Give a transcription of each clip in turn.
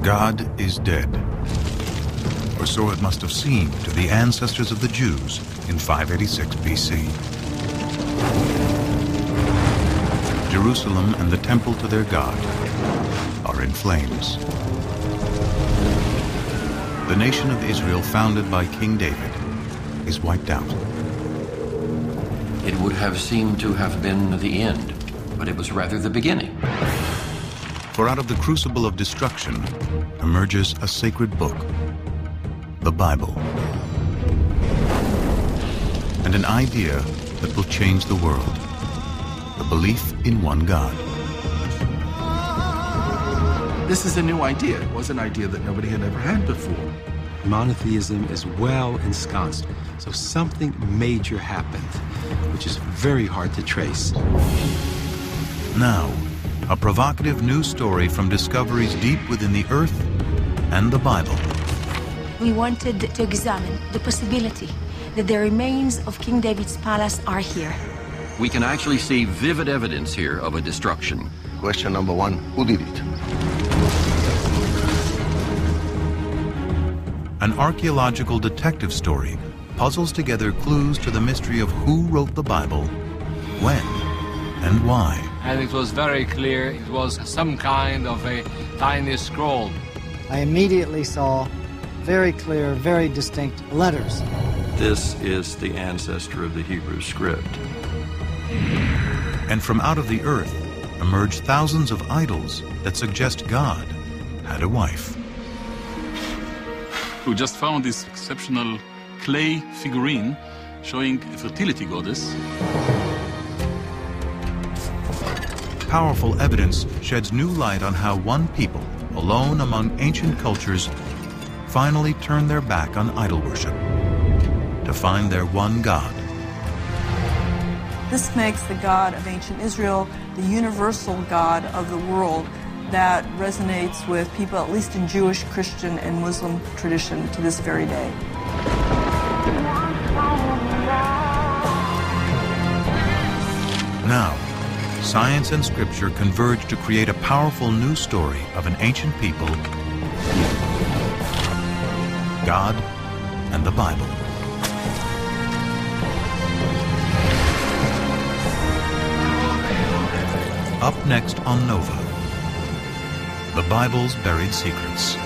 God is dead. Or so it must have seemed to the ancestors of the Jews in 586 BC. Jerusalem and the temple to their God are in flames. The nation of Israel, founded by King David, is wiped out. It would have seemed to have been the end, but it was rather the beginning. For out of the crucible of destruction emerges a sacred book, the Bible, and an idea that will change the world, the belief in one God. This is a new idea. It was an idea that nobody had ever had before. Monotheism is well ensconced, so something major happened, which is very hard to trace. Now, a provocative new story from discoveries deep within the earth and the Bible. We wanted to examine the possibility that the remains of King David's palace are here. We can actually see vivid evidence here of a destruction. Question number one, who did it? An archaeological detective story puzzles together clues to the mystery of who wrote the Bible, when, and why. And it was very clear it was some kind of a tiny scroll. I immediately saw very clear, very distinct letters. This is the ancestor of the Hebrew script. And from out of the earth emerge thousands of idols that suggest God had a wife. We just found this exceptional clay figurine showing a fertility goddess. Powerful evidence sheds new light on how one people, alone among ancient cultures, finally turned their back on idol worship to find their one God. This makes the God of ancient Israel the universal God of the world that resonates with people, at least in Jewish, Christian, and Muslim tradition to this very day. Now, science and scripture converge to create a powerful new story of an ancient people, God, and the Bible. Up next on Nova, the Bible's buried secrets.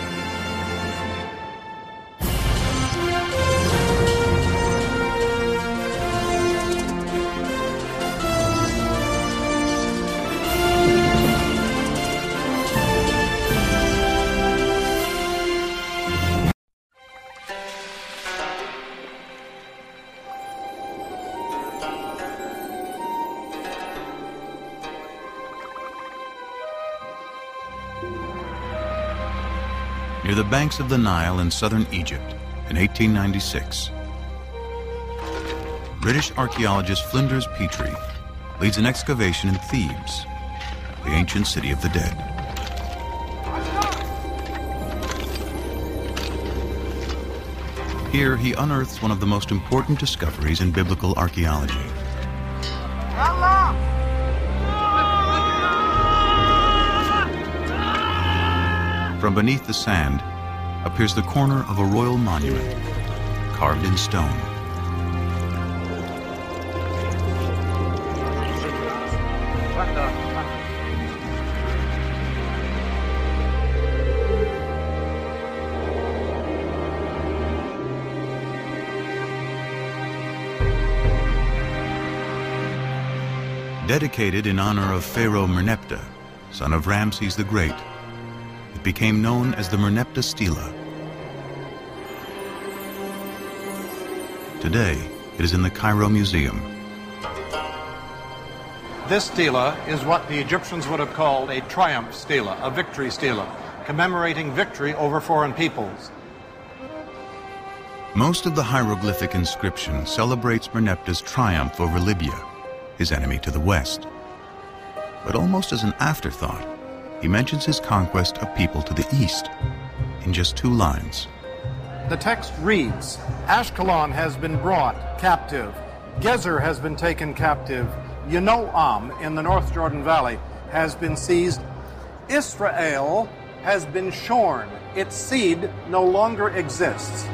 Near the banks of the Nile in southern Egypt in 1896, British archaeologist Flinders Petrie leads an excavation in Thebes, the ancient city of the dead. Here he unearths one of the most important discoveries in biblical archaeology. From beneath the sand appears the corner of a royal monument, carved in stone. Dedicated in honor of Pharaoh Merneptah, son of Ramses the Great, it became known as the Merneptah Stela. Today, it is in the Cairo Museum. This stela is what the Egyptians would have called a triumph stela, a victory stela, commemorating victory over foreign peoples. Most of the hieroglyphic inscription celebrates Merneptah's triumph over Libya, his enemy to the west. But almost as an afterthought, he mentions his conquest of people to the east in just 2 lines. The text reads, Ashkelon has been brought captive, Gezer has been taken captive, Yanoam in the North Jordan Valley has been seized, Israel has been shorn. Its seed no longer exists.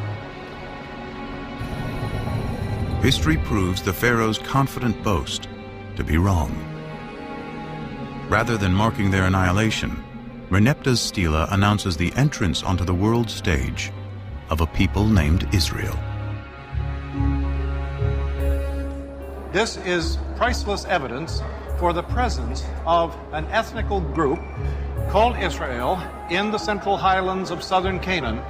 History proves the Pharaoh's confident boast to be wrong. Rather than marking their annihilation, Merneptah's stela announces the entrance onto the world stage of a people named Israel. This is priceless evidence for the presence of an ethnical group called Israel in the central highlands of southern Canaan.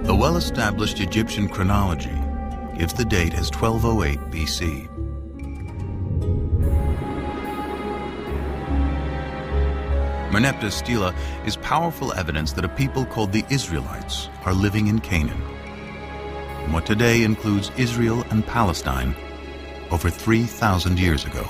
The well-established Egyptian chronology gives the date as 1208 BC. Merneptah's stela is powerful evidence that a people called the Israelites are living in Canaan, in what today includes Israel and Palestine, over 3,000 years ago.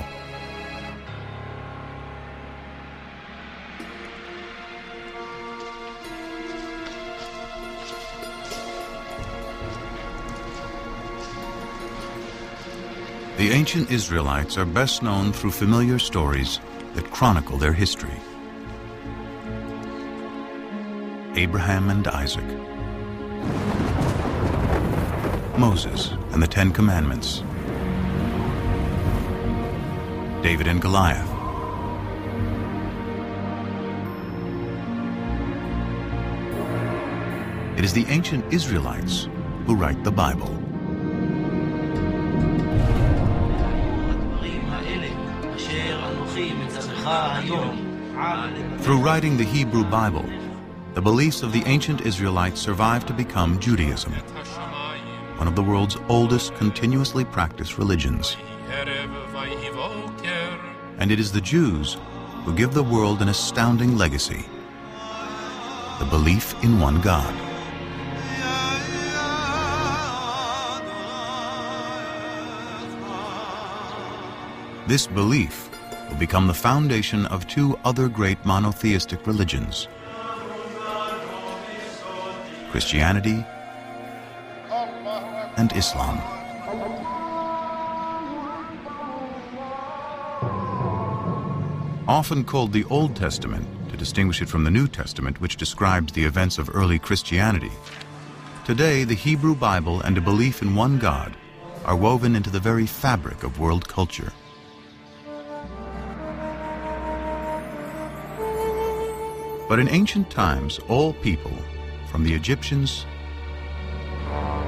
The ancient Israelites are best known through familiar stories that chronicle their history. Abraham and Isaac, Moses and the Ten Commandments, David and Goliath, it is the ancient Israelites who write the Bible. Through writing the Hebrew Bible, the beliefs of the ancient Israelites survived to become Judaism, one of the world's oldest continuously practiced religions. And it is the Jews who give the world an astounding legacy: the belief in one God. This belief will become the foundation of two other great monotheistic religions: Christianity and Islam. Often called the Old Testament to distinguish it from the New Testament, which describes the events of early Christianity, today the Hebrew Bible and a belief in one God are woven into the very fabric of world culture. But in ancient times, all people, from the Egyptians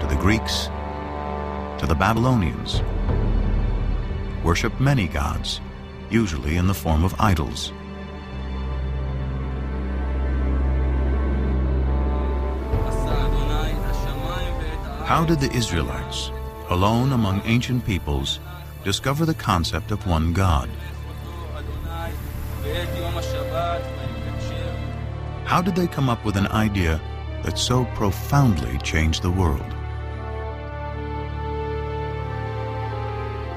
to the Greeks to the Babylonians, worshiped many gods, usually in the form of idols. How did the Israelites, alone among ancient peoples, discover the concept of one God? How did they come up with an idea that so profoundly changed the world?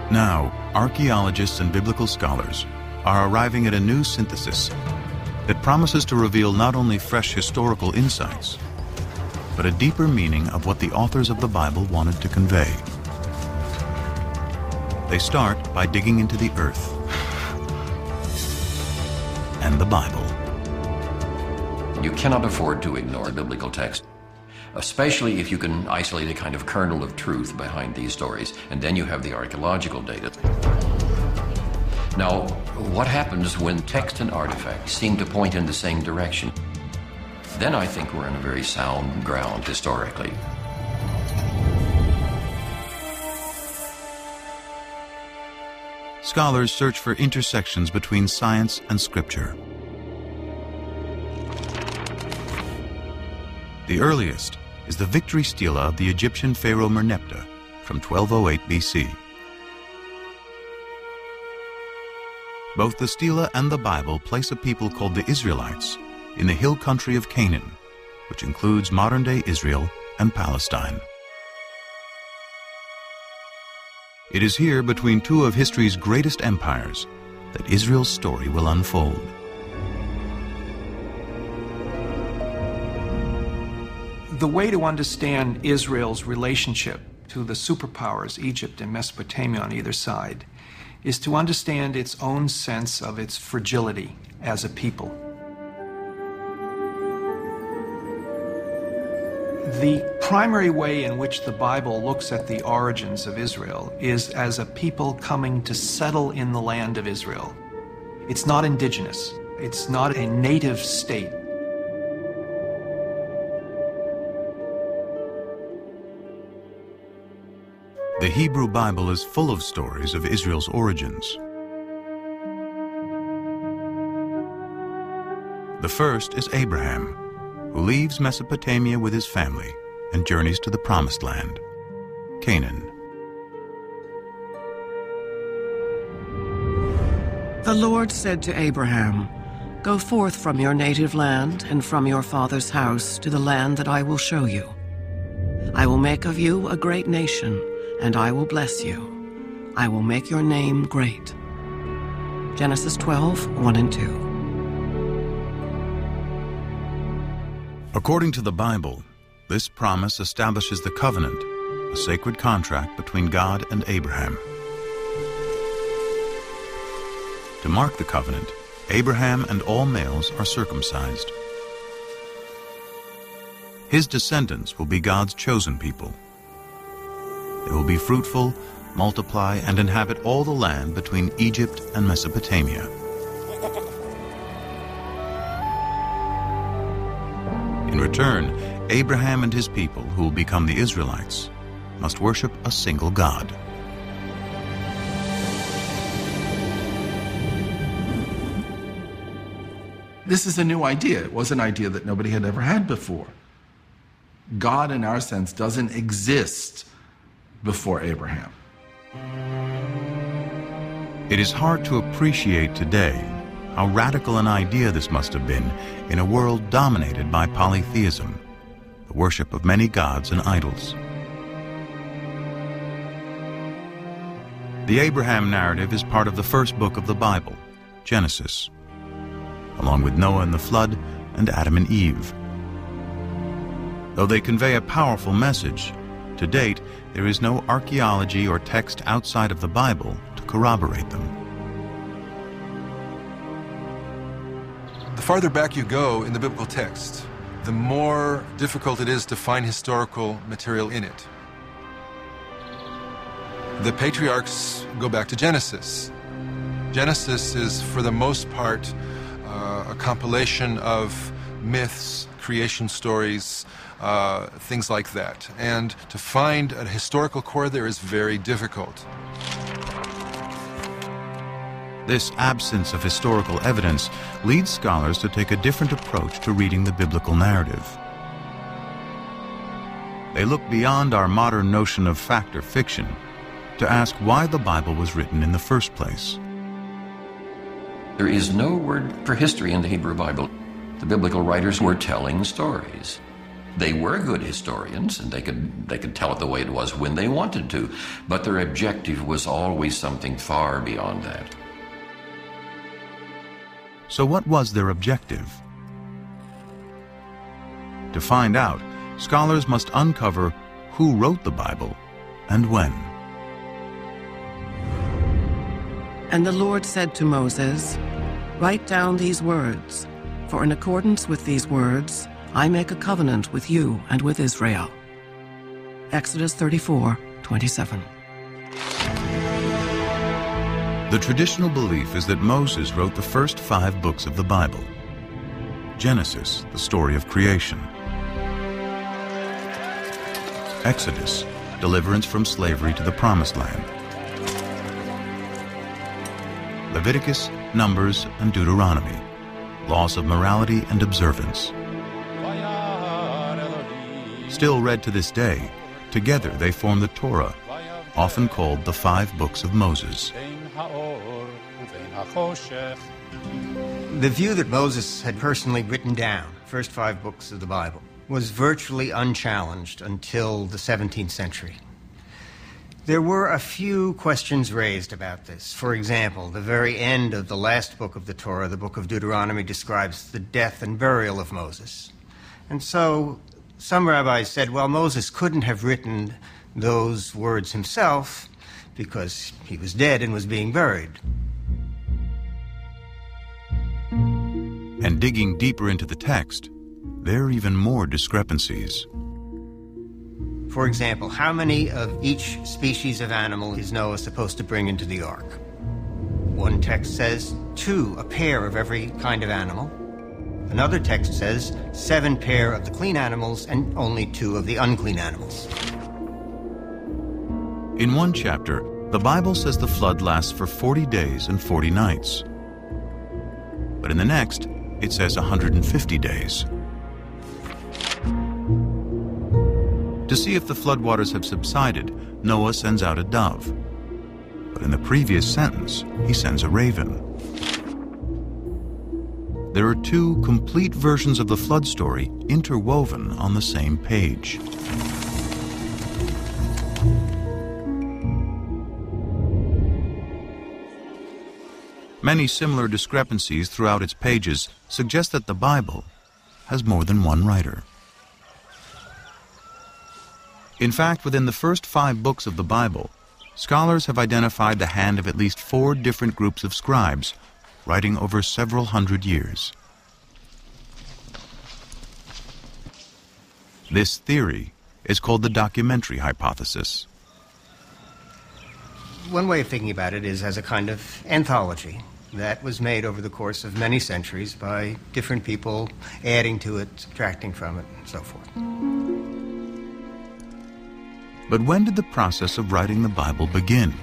Now, archaeologists and biblical scholars are arriving at a new synthesis that promises to reveal not only fresh historical insights, but a deeper meaning of what the authors of the Bible wanted to convey. They start by digging into the earth and the Bible. You cannot afford to ignore the biblical text, especially if you can isolate a kind of kernel of truth behind these stories, and then you have the archaeological data. Now, what happens when text and artifacts seem to point in the same direction? Then I think we're in a very sound ground historically. Scholars search for intersections between science and scripture. The earliest is the victory stela of the Egyptian pharaoh Merneptah from 1208 BC. Both the stela and the Bible place a people called the Israelites in the hill country of Canaan, which includes modern-day Israel and Palestine. It is here, between two of history's greatest empires, that Israel's story will unfold. The way to understand Israel's relationship to the superpowers, Egypt and Mesopotamia on either side, is to understand its own sense of its fragility as a people. The primary way in which the Bible looks at the origins of Israel is as a people coming to settle in the land of Israel. It's not indigenous. It's not a native state. The Hebrew Bible is full of stories of Israel's origins. The first is Abraham, who leaves Mesopotamia with his family and journeys to the Promised Land, Canaan. The Lord said to Abraham, "Go forth from your native land and from your father's house to the land that I will show you. I will make of you a great nation, and I will bless you. I will make your name great." Genesis 12:1 and 2. According to the Bible, this promise establishes the covenant, a sacred contract between God and Abraham. To mark the covenant, Abraham and all males are circumcised. His descendants will be God's chosen people. They will be fruitful, multiply, and inhabit all the land between Egypt and Mesopotamia. In return, Abraham and his people, who will become the Israelites, must worship a single God. This is a new idea. It was an idea that nobody had ever had before. God, in our sense, doesn't exist before Abraham. It is hard to appreciate today how radical an idea this must have been in a world dominated by polytheism, the worship of many gods and idols. The Abraham narrative is part of the first book of the Bible, Genesis, along with Noah and the flood and Adam and Eve. Though they convey a powerful message, to date there is no archaeology or text outside of the Bible to corroborate them. The farther back you go in the biblical text, the more difficult it is to find historical material in it. The patriarchs go back to Genesis. Genesis is, for the most part, a compilation of myths, creation stories, things like that. And to find a historical core there is very difficult. This absence of historical evidence leads scholars to take a different approach to reading the biblical narrative. They look beyond our modern notion of fact or fiction to ask why the Bible was written in the first place. There is no word for history in the Hebrew Bible. The biblical writers were telling stories. They were good historians, and they could tell it the way it was when they wanted to, but their objective was always something far beyond that. So what was their objective? To find out, scholars must uncover who wrote the Bible and when. And the Lord said to Moses, "Write down these words, for in accordance with these words, I make a covenant with you and with Israel." Exodus 34:27. The traditional belief is that Moses wrote the first 5 books of the Bible. Genesis, the story of creation. Exodus, deliverance from slavery to the Promised Land. Leviticus, Numbers, and Deuteronomy, laws of morality and observance. Still read to this day, together they form the Torah, often called the 5 books of Moses. The view that Moses had personally written down, first 5 books of the Bible, was virtually unchallenged until the 17th century. There were a few questions raised about this. For example, the very end of the last book of the Torah, the book of Deuteronomy, describes the death and burial of Moses. And so some rabbis said, well, Moses couldn't have written those words himself because he was dead and was being buried. And digging deeper into the text, there are even more discrepancies. For example, how many of each species of animal is Noah supposed to bring into the ark? One text says 2, a pair of every kind of animal. Another text says 7 pair of the clean animals and only 2 of the unclean animals. In one chapter, the Bible says the flood lasts for 40 days and 40 nights. But in the next, it says 150 days. To see if the floodwaters have subsided, Noah sends out a dove. But in the previous sentence, he sends a raven. There are 2 complete versions of the flood story interwoven on the same page. Many similar discrepancies throughout its pages suggest that the Bible has more than one writer. In fact, within the first 5 books of the Bible, scholars have identified the hand of at least 4 different groups of scribes, writing over several hundred years. This theory is called the documentary hypothesis. One way of thinking about it is as a kind of anthology that was made over the course of many centuries by different people, adding to it, subtracting from it, and so forth. But when did the process of writing the Bible begin?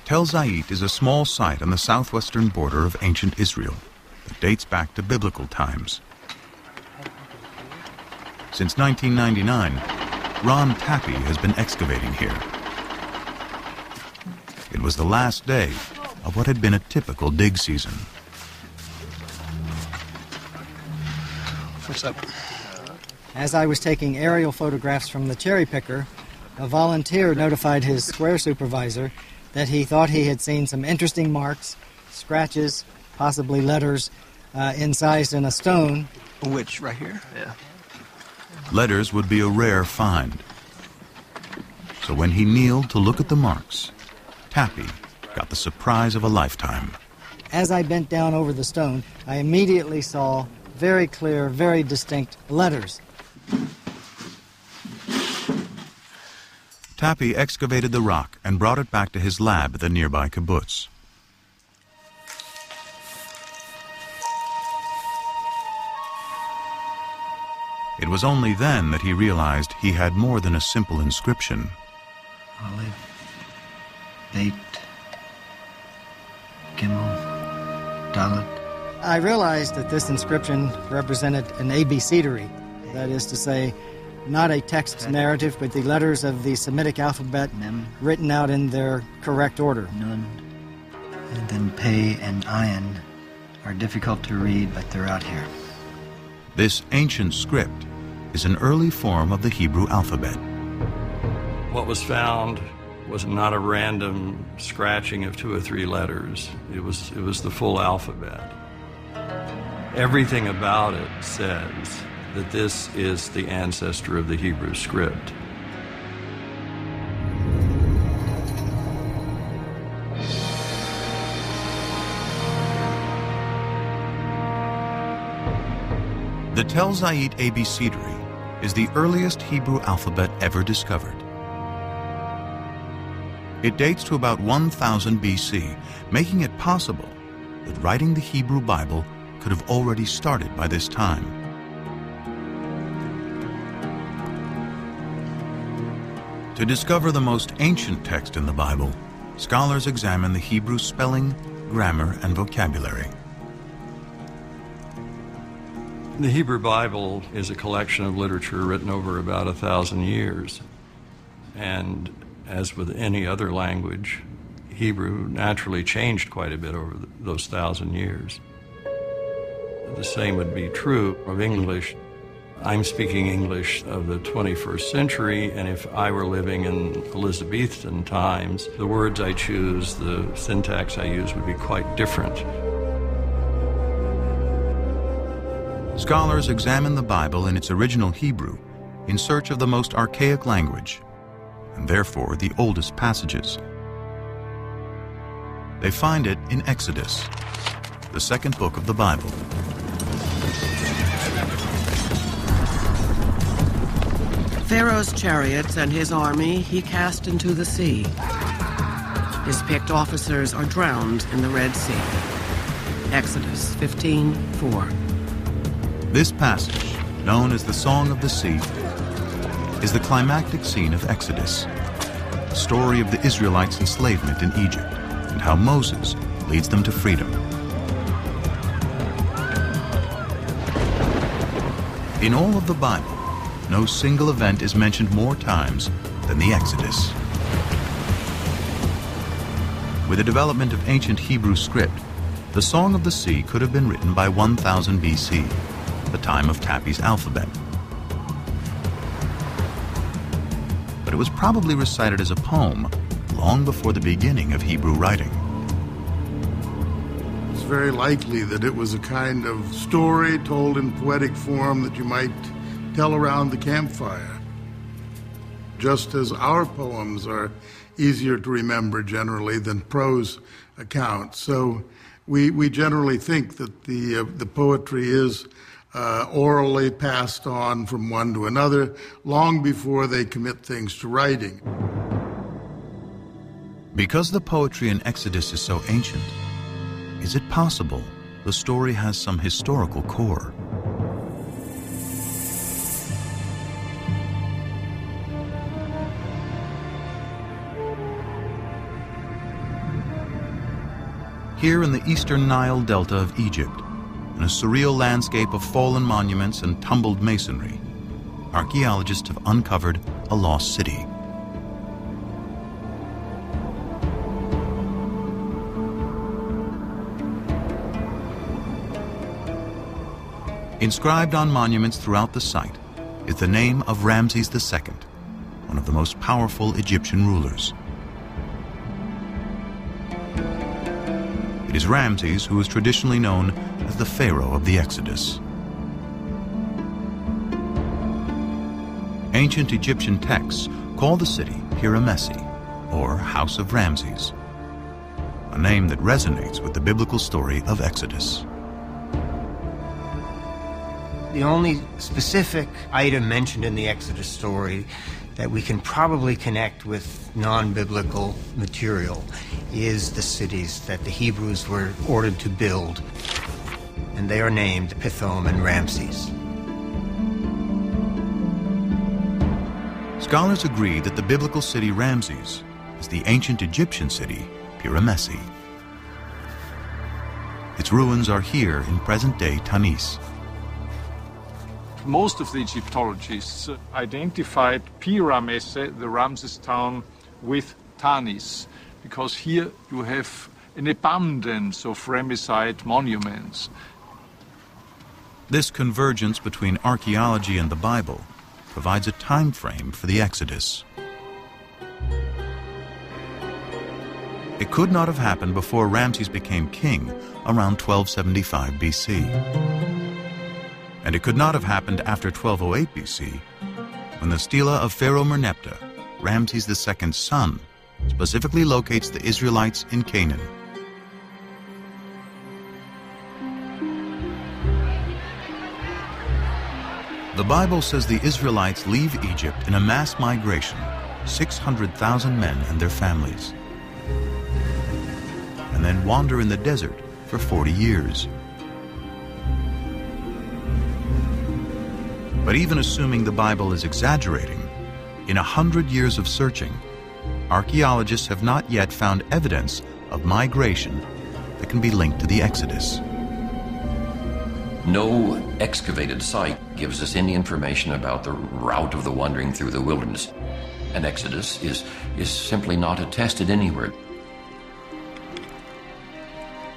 Tel Zayit is a small site on the southwestern border of ancient Israel that dates back to biblical times. Since 1999, Ron Tappy has been excavating here. It was the last day of what had been a typical dig season. What's up? As I was taking aerial photographs from the cherry picker, a volunteer notified his square supervisor that he thought he had seen some interesting marks, scratches, possibly letters, incised in a stone. Which, right here? Yeah. Letters would be a rare find. So when he kneeled to look at the marks, Tappy got the surprise of a lifetime. As I bent down over the stone, I immediately saw very clear, very distinct letters. Tappy excavated the rock and brought it back to his lab at the nearby kibbutz. It was only then that he realized he had more than a simple inscription. Olive, Beit, Gimel, Dalet. I realized that this inscription represented an abecedery, that is to say, not a text narrative, but the letters of the Semitic alphabet written out in their correct order. Nun, and then Pei and Ayin are difficult to read, but they're out here. This ancient script is an early form of the Hebrew alphabet. What was found was not a random scratching of 2 or 3 letters. It was the full alphabet. Everything about it says that this is the ancestor of the Hebrew script. The Tel Zayit abecedery is the earliest Hebrew alphabet ever discovered. It dates to about 1000 BC, making it possible that writing the Hebrew Bible could have already started by this time. To discover the most ancient text in the Bible, scholars examine the Hebrew spelling, grammar, and vocabulary. The Hebrew Bible is a collection of literature written over about 1,000 years. And as with any other language, Hebrew naturally changed quite a bit over those 1,000 years. The same would be true of English. I'm speaking English of the 21st century, and if I were living in Elizabethan times, the words I choose, the syntax I use would be quite different. Scholars examine the Bible in its original Hebrew in search of the most archaic language, and therefore the oldest passages. They find it in Exodus, the second book of the Bible. Pharaoh's chariots and his army he cast into the sea. His picked officers are drowned in the Red Sea. Exodus 15:4. This passage, known as the Song of the Sea, is the climactic scene of Exodus, the story of the Israelites' enslavement in Egypt and how Moses leads them to freedom. In all of the Bible, no single event is mentioned more times than the Exodus. With the development of ancient Hebrew script, the Song of the Sea could have been written by 1000 BC, the time of Tappy's alphabet. But it was probably recited as a poem long before the beginning of Hebrew writing. It's very likely that it was a kind of story told in poetic form that you might tell around the campfire. Just as our poems are easier to remember generally than prose accounts. So we generally think that the poetry is orally passed on from one to another long before they commit things to writing. Because the poetry in Exodus is so ancient, is it possible the story has some historical core? Here in the eastern Nile Delta of Egypt, in a surreal landscape of fallen monuments and tumbled masonry, archaeologists have uncovered a lost city. Inscribed on monuments throughout the site is the name of Ramses II, one of the most powerful Egyptian rulers. It is Ramses who is traditionally known as the Pharaoh of the Exodus. Ancient Egyptian texts call the city Piramesi, or House of Ramses, a name that resonates with the biblical story of Exodus. The only specific item mentioned in the Exodus story that we can probably connect with non-biblical material is the cities that the Hebrews were ordered to build, and they are named Pithom and Ramses. Scholars agree that the biblical city Ramses is the ancient Egyptian city Piramesi. Its ruins are here in present-day Tanis. Most of the Egyptologists identified Piramesi, the Ramses town, with Tanis, because here you have an abundance of Ramesside monuments. This convergence between archaeology and the Bible provides a time frame for the Exodus. It could not have happened before Ramses became king around 1275 BC. And it could not have happened after 1208 BC, when the stela of Pharaoh Merneptah, Ramses II's son, specifically locates the Israelites in Canaan. The Bible says the Israelites leave Egypt in a mass migration, 600,000 men and their families, and then wander in the desert for 40 years. But even assuming the Bible is exaggerating, in 100 years of searching, archaeologists have not yet found evidence of migration that can be linked to the Exodus. No excavated site gives us any information about the route of the wandering through the wilderness. An Exodus is simply not attested anywhere.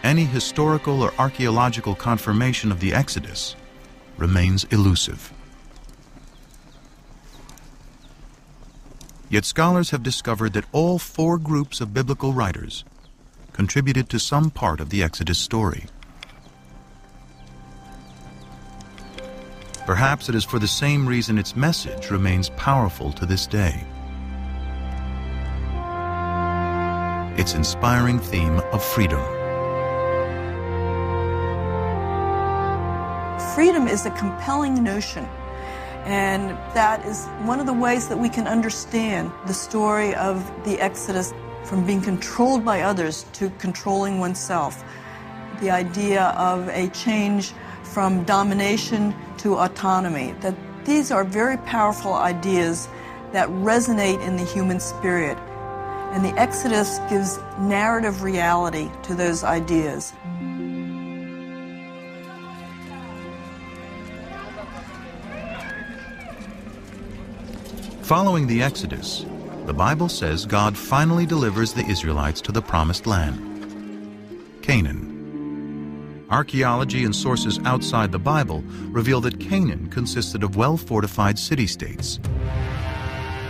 Any historical or archaeological confirmation of the Exodus remains elusive. Yet scholars have discovered that all four groups of biblical writers contributed to some part of the Exodus story. Perhaps it is for the same reason its message remains powerful to this day. Its inspiring theme of freedom. Freedom is a compelling notion, and that is one of the ways that we can understand the story of the Exodus, from being controlled by others to controlling oneself. The idea of a change from domination to autonomy, that these are very powerful ideas that resonate in the human spirit. And the Exodus gives narrative reality to those ideas. Following the Exodus, the Bible says God finally delivers the Israelites to the promised land, Canaan. Archaeology and sources outside the Bible reveal that Canaan consisted of well-fortified city-states,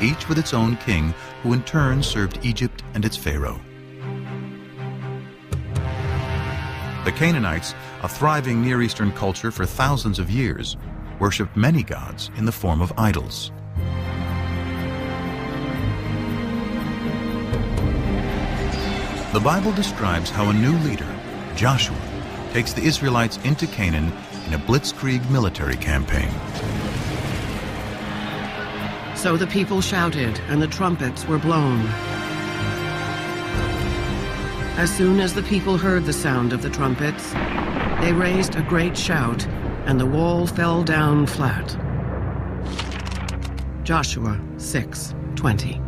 each with its own king, who in turn served Egypt and its pharaoh. The Canaanites, a thriving Near Eastern culture for thousands of years, worshipped many gods in the form of idols. The Bible describes how a new leader, Joshua, takes the Israelites into Canaan in a blitzkrieg military campaign. So the people shouted, and the trumpets were blown. As soon as the people heard the sound of the trumpets, they raised a great shout, and the wall fell down flat. Joshua 6:20.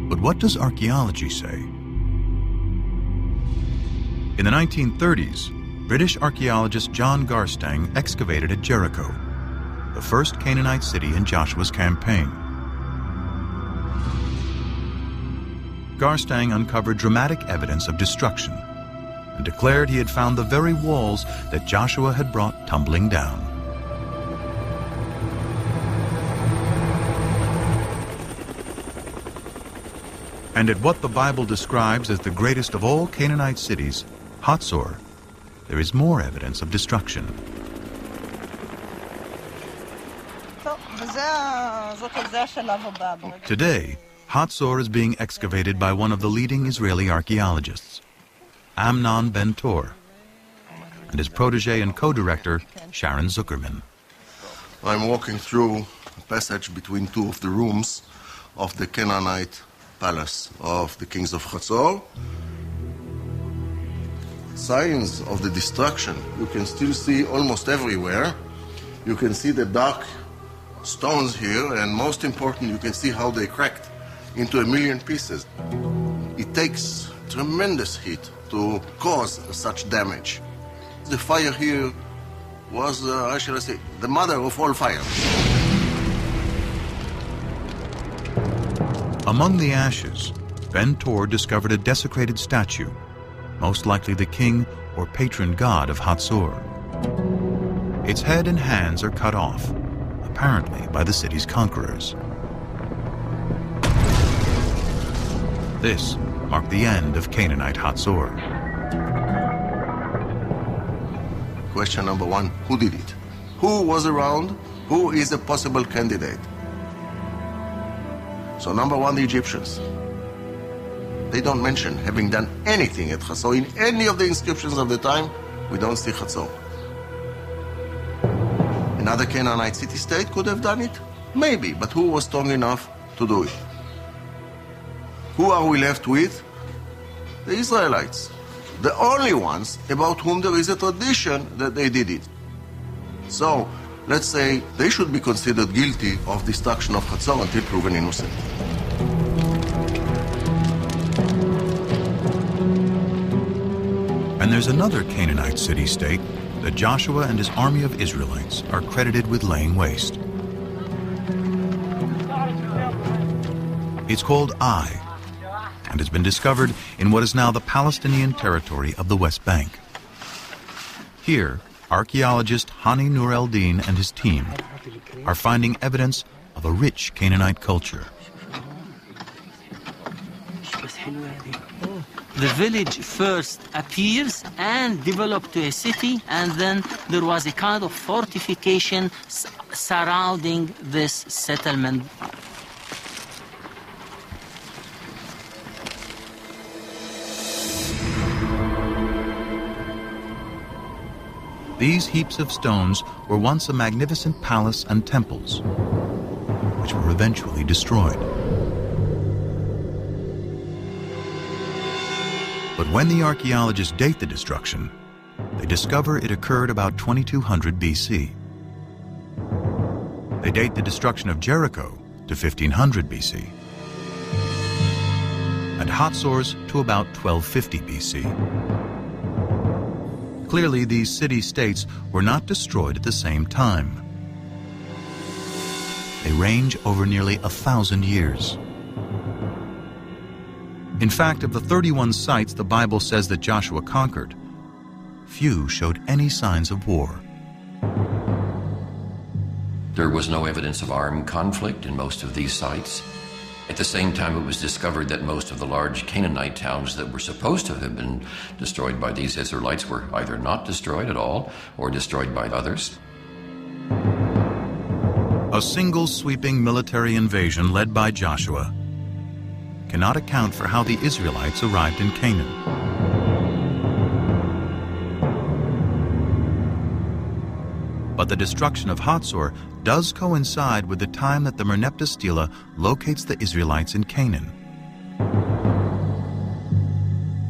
But what does archaeology say? In the 1930s, British archaeologist John Garstang excavated at Jericho, the first Canaanite city in Joshua's campaign. Garstang uncovered dramatic evidence of destruction and declared he had found the very walls that Joshua had brought tumbling down. And at what the Bible describes as the greatest of all Canaanite cities, Hatzor, there is more evidence of destruction. Today, Hatzor is being excavated by one of the leading Israeli archaeologists, Amnon Ben-Tor, and his protege and co-director, Sharon Zuckerman. I'm walking through a passage between two of the rooms of the Canaanite palace of the kings of Hatzor. Signs of the destruction you can still see almost everywhere. You can see the dark stones here, and most important, you can see how they cracked into a million pieces. It takes tremendous heat to cause such damage. The fire here was, how shall I say, the mother of all fires. Among the ashes, Ben-Tor discovered a desecrated statue, most likely the king or patron god of Hatzor. Its head and hands are cut off, apparently by the city's conquerors. This marked the end of Canaanite Hatzor. Question number one, who did it? Who was around? Who is a possible candidate? So number one, the Egyptians. They don't mention having done anything at Hatzor. In any of the inscriptions of the time, we don't see Hatzor. Another Canaanite city-state could have done it? Maybe, but who was strong enough to do it? Who are we left with? The Israelites. The only ones about whom there is a tradition that they did it. So, let's say they should be considered guilty of destruction of Hatzor until proven innocent. And there's another Canaanite city-state that Joshua and his army of Israelites are credited with laying waste. It's called Ai, and has been discovered in what is now the Palestinian territory of the West Bank. Here, archaeologist Hani Nur el-Din and his team are finding evidence of a rich Canaanite culture. The village first appears and developed to a city, and then there was a kind of fortification surrounding this settlement. These heaps of stones were once a magnificent palace and temples, which were eventually destroyed. But when the archaeologists date the destruction, they discover it occurred about 2200 BC. They date the destruction of Jericho to 1500 BC, and Hatzor's to about 1250 BC. Clearly, these city-states were not destroyed at the same time. They range over nearly 1,000 years. In fact, of the 31 sites the Bible says that Joshua conquered, few showed any signs of war. There was no evidence of armed conflict in most of these sites. At the same time, it was discovered that most of the large Canaanite towns that were supposed to have been destroyed by these Israelites were either not destroyed at all or destroyed by others. A single sweeping military invasion led by Joshua cannot account for how the Israelites arrived in Canaan. But the destruction of Hatzor does coincide with the time that the Merneptah Stela locates the Israelites in Canaan.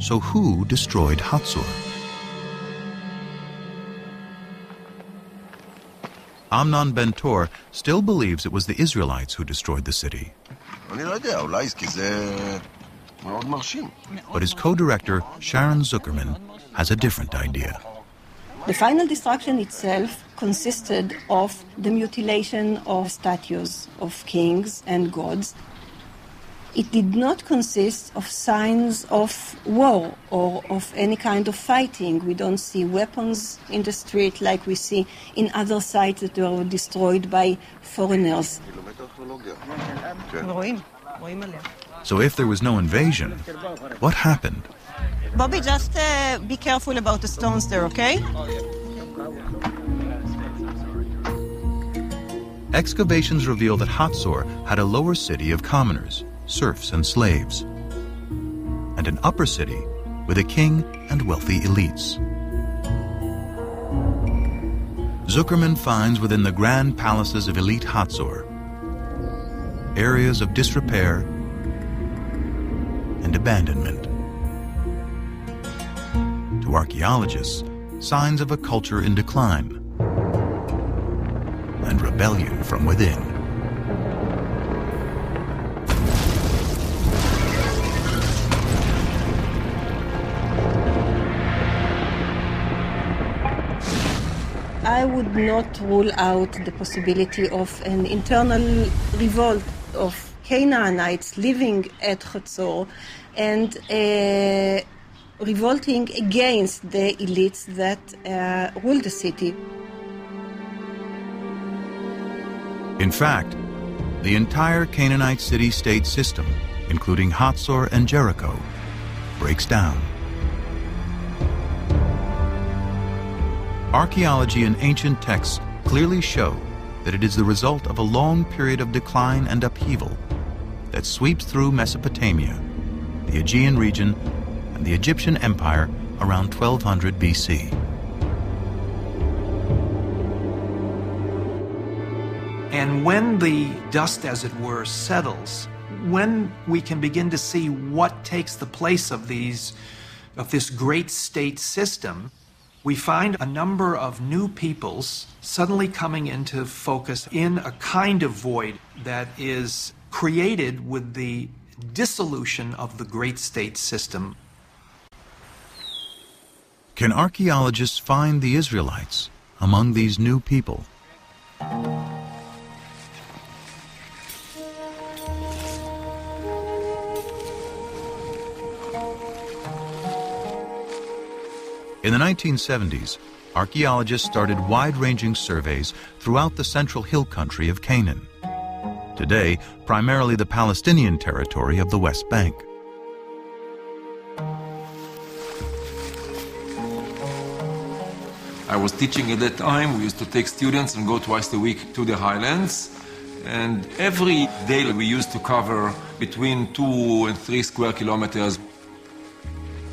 So who destroyed Hatzor? Amnon Ben Tor still believes it was the Israelites who destroyed the city. But his co-director, Sharon Zuckerman, has a different idea. The final destruction itself consisted of the mutilation of statues of kings and gods. It did not consist of signs of war or of any kind of fighting. We don't see weapons in the street like we see in other sites that were destroyed by foreigners. So if there was no invasion, what happened? Bobby, just be careful about the stones there, okay? Excavations reveal that Hatzor had a lower city of commoners, serfs and slaves, and an upper city with a king and wealthy elites. Zuckerman finds within the grand palaces of elite Hatzor areas of disrepair and abandonment. To archaeologists, signs of a culture in decline and rebellion from within. I would not rule out the possibility of an internal revolt of Canaanites living at Hatzor and revolting against the elites that rule the city. In fact, the entire Canaanite city-state system, including Hatzor and Jericho, breaks down. Archaeology and ancient texts clearly show that it is the result of a long period of decline and upheaval that sweeps through Mesopotamia, the Aegean region, and the Egyptian Empire around 1200 BC. And when the dust, as it were, settles, when we can begin to see what takes the place of this great state system, we find a number of new peoples suddenly coming into focus in a kind of void that is created with the dissolution of the great state system. Can archaeologists find the Israelites among these new people? In the 1970s, archaeologists started wide-ranging surveys throughout the central hill country of Canaan. Today, primarily the Palestinian territory of the West Bank. I was teaching at that time. We used to take students and go twice a week to the highlands. And every day we used to cover between 2 and 3 square kilometers.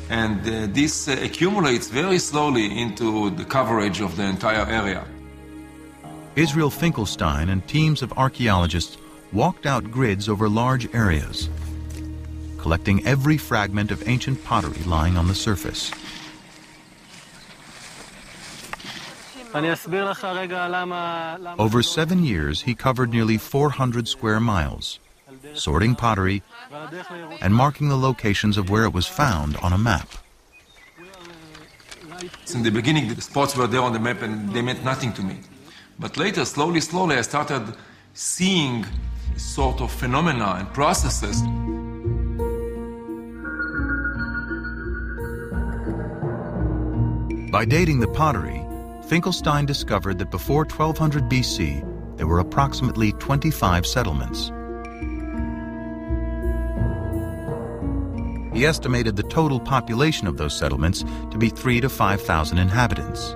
And this accumulates very slowly into the coverage of the entire area. Israel Finkelstein and teams of archaeologists walked out grids over large areas, collecting every fragment of ancient pottery lying on the surface. Over 7 years, he covered nearly 400 square miles, sorting pottery and marking the locations of where it was found on a map. In the beginning, the spots were there on the map and they meant nothing to me. But later, slowly, I started seeing sort of phenomena and processes. By dating the pottery, Finkelstein discovered that before 1200 BC, there were approximately 25 settlements. He estimated the total population of those settlements to be 3,000 to 5,000 inhabitants.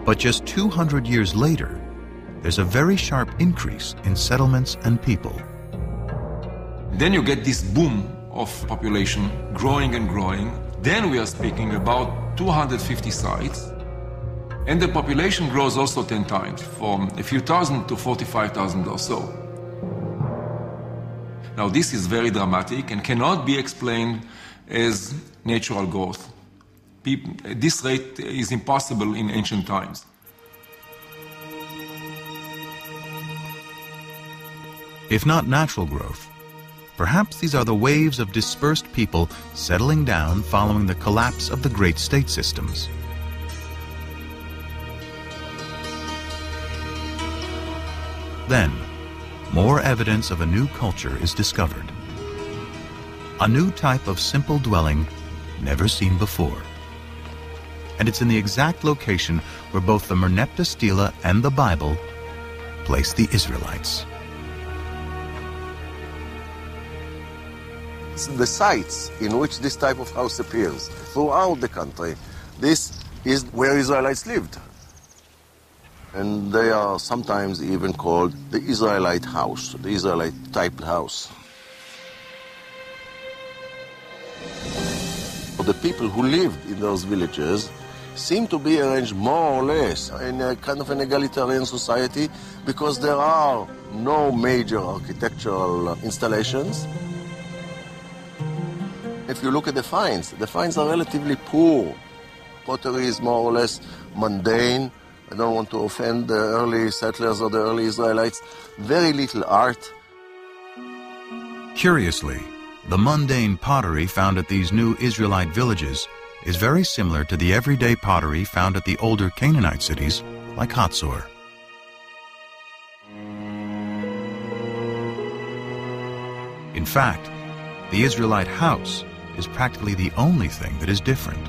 But just 200 years later, there's a very sharp increase in settlements and people. Then you get this boom of population growing and growing. Then we are speaking about 250 sites. And the population grows also 10 times, from a few thousand to 45,000 or so. Now this is very dramatic and cannot be explained as natural growth. This rate is impossible in ancient times. If not natural growth, perhaps these are the waves of dispersed people settling down following the collapse of the great state systems. Then, more evidence of a new culture is discovered. A new type of simple dwelling never seen before. And it's in the exact location where both the Merneptah Stela and the Bible place the Israelites. The sites in which this type of house appears throughout the country, this is where Israelites lived. And they are sometimes even called the Israelite house, the Israelite-type house. The people who lived in those villages seem to be arranged more or less in a kind of an egalitarian society because there are no major architectural installations. If you look at the finds are relatively poor. Pottery is more or less mundane. I don't want to offend the early settlers or the early Israelites. Very little art. Curiously, the mundane pottery found at these new Israelite villages is very similar to the everyday pottery found at the older Canaanite cities like Hatzor. In fact, the Israelite house is practically the only thing that is different.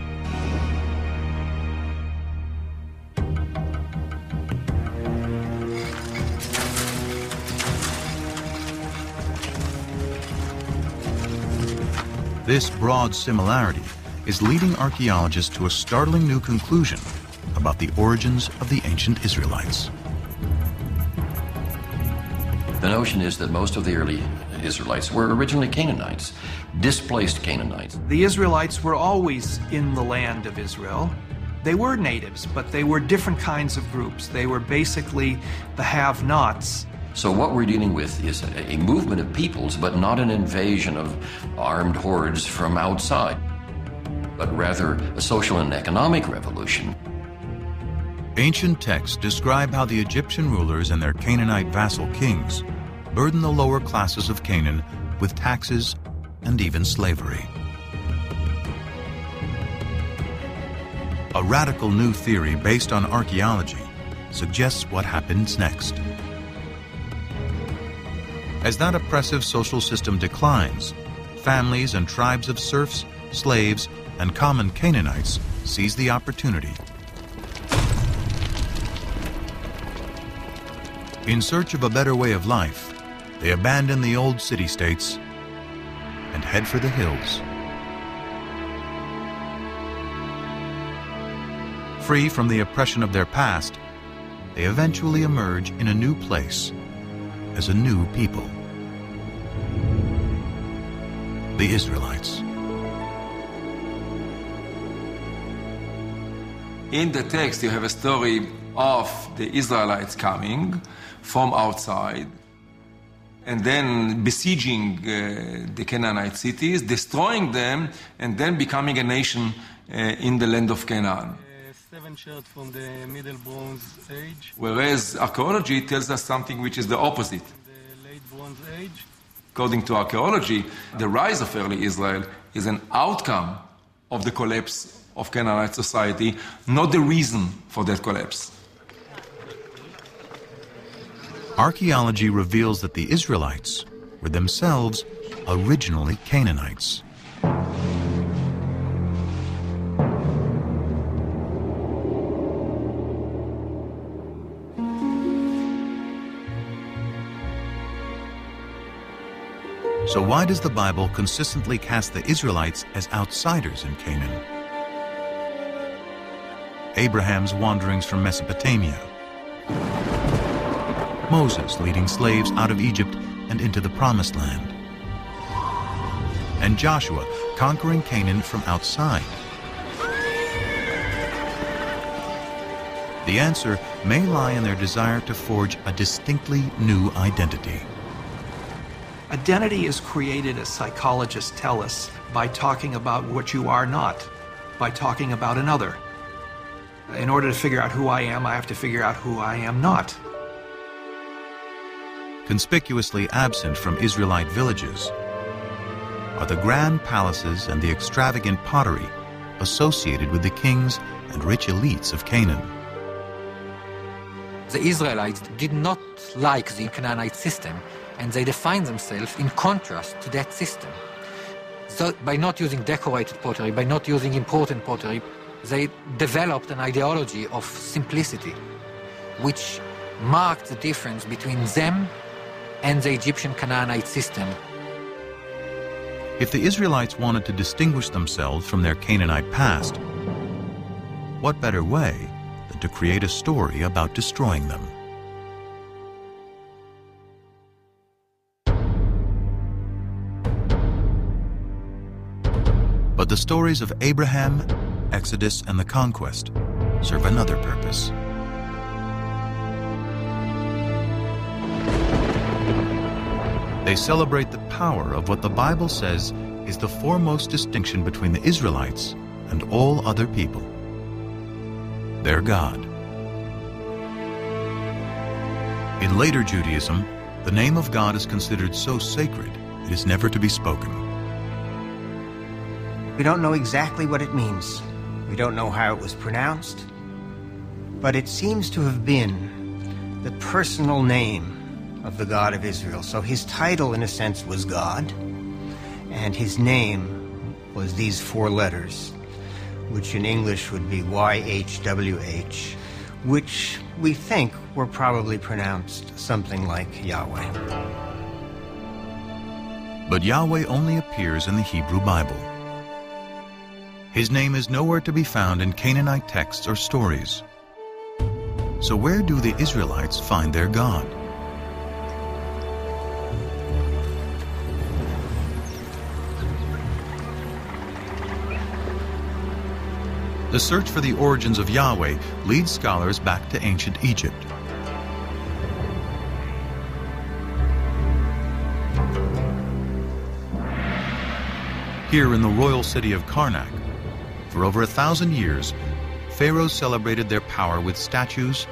This broad similarity is leading archaeologists to a startling new conclusion about the origins of the ancient Israelites. The notion is that most of the early Israelites were originally Canaanites, displaced Canaanites. The Israelites were always in the land of Israel. They were natives, but they were different kinds of groups. They were basically the have-nots. So what we're dealing with is a movement of peoples, but not an invasion of armed hordes from outside, but rather a social and economic revolution. Ancient texts describe how the Egyptian rulers and their Canaanite vassal kings burdened the lower classes of Canaan with taxes and even slavery. A radical new theory based on archaeology suggests what happens next. As that oppressive social system declines, families and tribes of serfs, slaves, and common Canaanites seize the opportunity. In search of a better way of life, they abandon the old city-states and head for the hills. Free from the oppression of their past, they eventually emerge in a new place as a new people. The Israelites. In the text, you have a story of the Israelites coming from outside and then besieging the Canaanite cities, destroying them, and then becoming a nation in the land of Canaan. 7 shirts from the Middle Bronze Age. Whereas archaeology tells us something which is the opposite. The Late Bronze Age. According to archaeology, the rise of early Israel is an outcome of the collapse of Canaanite society, not the reason for that collapse. Archaeology reveals that the Israelites were themselves originally Canaanites. So why does the Bible consistently cast the Israelites as outsiders in Canaan? Abraham's wanderings from Mesopotamia, Moses leading slaves out of Egypt and into the Promised Land, and Joshua conquering Canaan from outside. The answer may lie in their desire to forge a distinctly new identity. Identity is created, as psychologists tell us, by talking about what you are not, by talking about another. In order to figure out who I am, I have to figure out who I am not. Conspicuously absent from Israelite villages are the grand palaces and the extravagant pottery associated with the kings and rich elites of Canaan. The Israelites did not like the Canaanite system, and they defined themselves in contrast to that system. So by not using decorated pottery, by not using important pottery, they developed an ideology of simplicity, which marked the difference between them and the Egyptian Canaanite system. If the Israelites wanted to distinguish themselves from their Canaanite past, what better way than to create a story about destroying them? But the stories of Abraham, Exodus, and the conquest serve another purpose. They celebrate the power of what the Bible says is the foremost distinction between the Israelites and all other people: their God. In later Judaism, the name of God is considered so sacred it is never to be spoken. We don't know exactly what it means. We don't know how it was pronounced. But it seems to have been the personal name of the God of Israel. So his title, in a sense, was God, and his name was these 4 letters, which in English would be YHWH, which we think were probably pronounced something like Yahweh. But Yahweh only appears in the Hebrew Bible. His name is nowhere to be found in Canaanite texts or stories. So where do the Israelites find their God? The search for the origins of Yahweh leads scholars back to ancient Egypt. Here in the royal city of Karnak, for over 1,000 years, pharaohs celebrated their power with statues,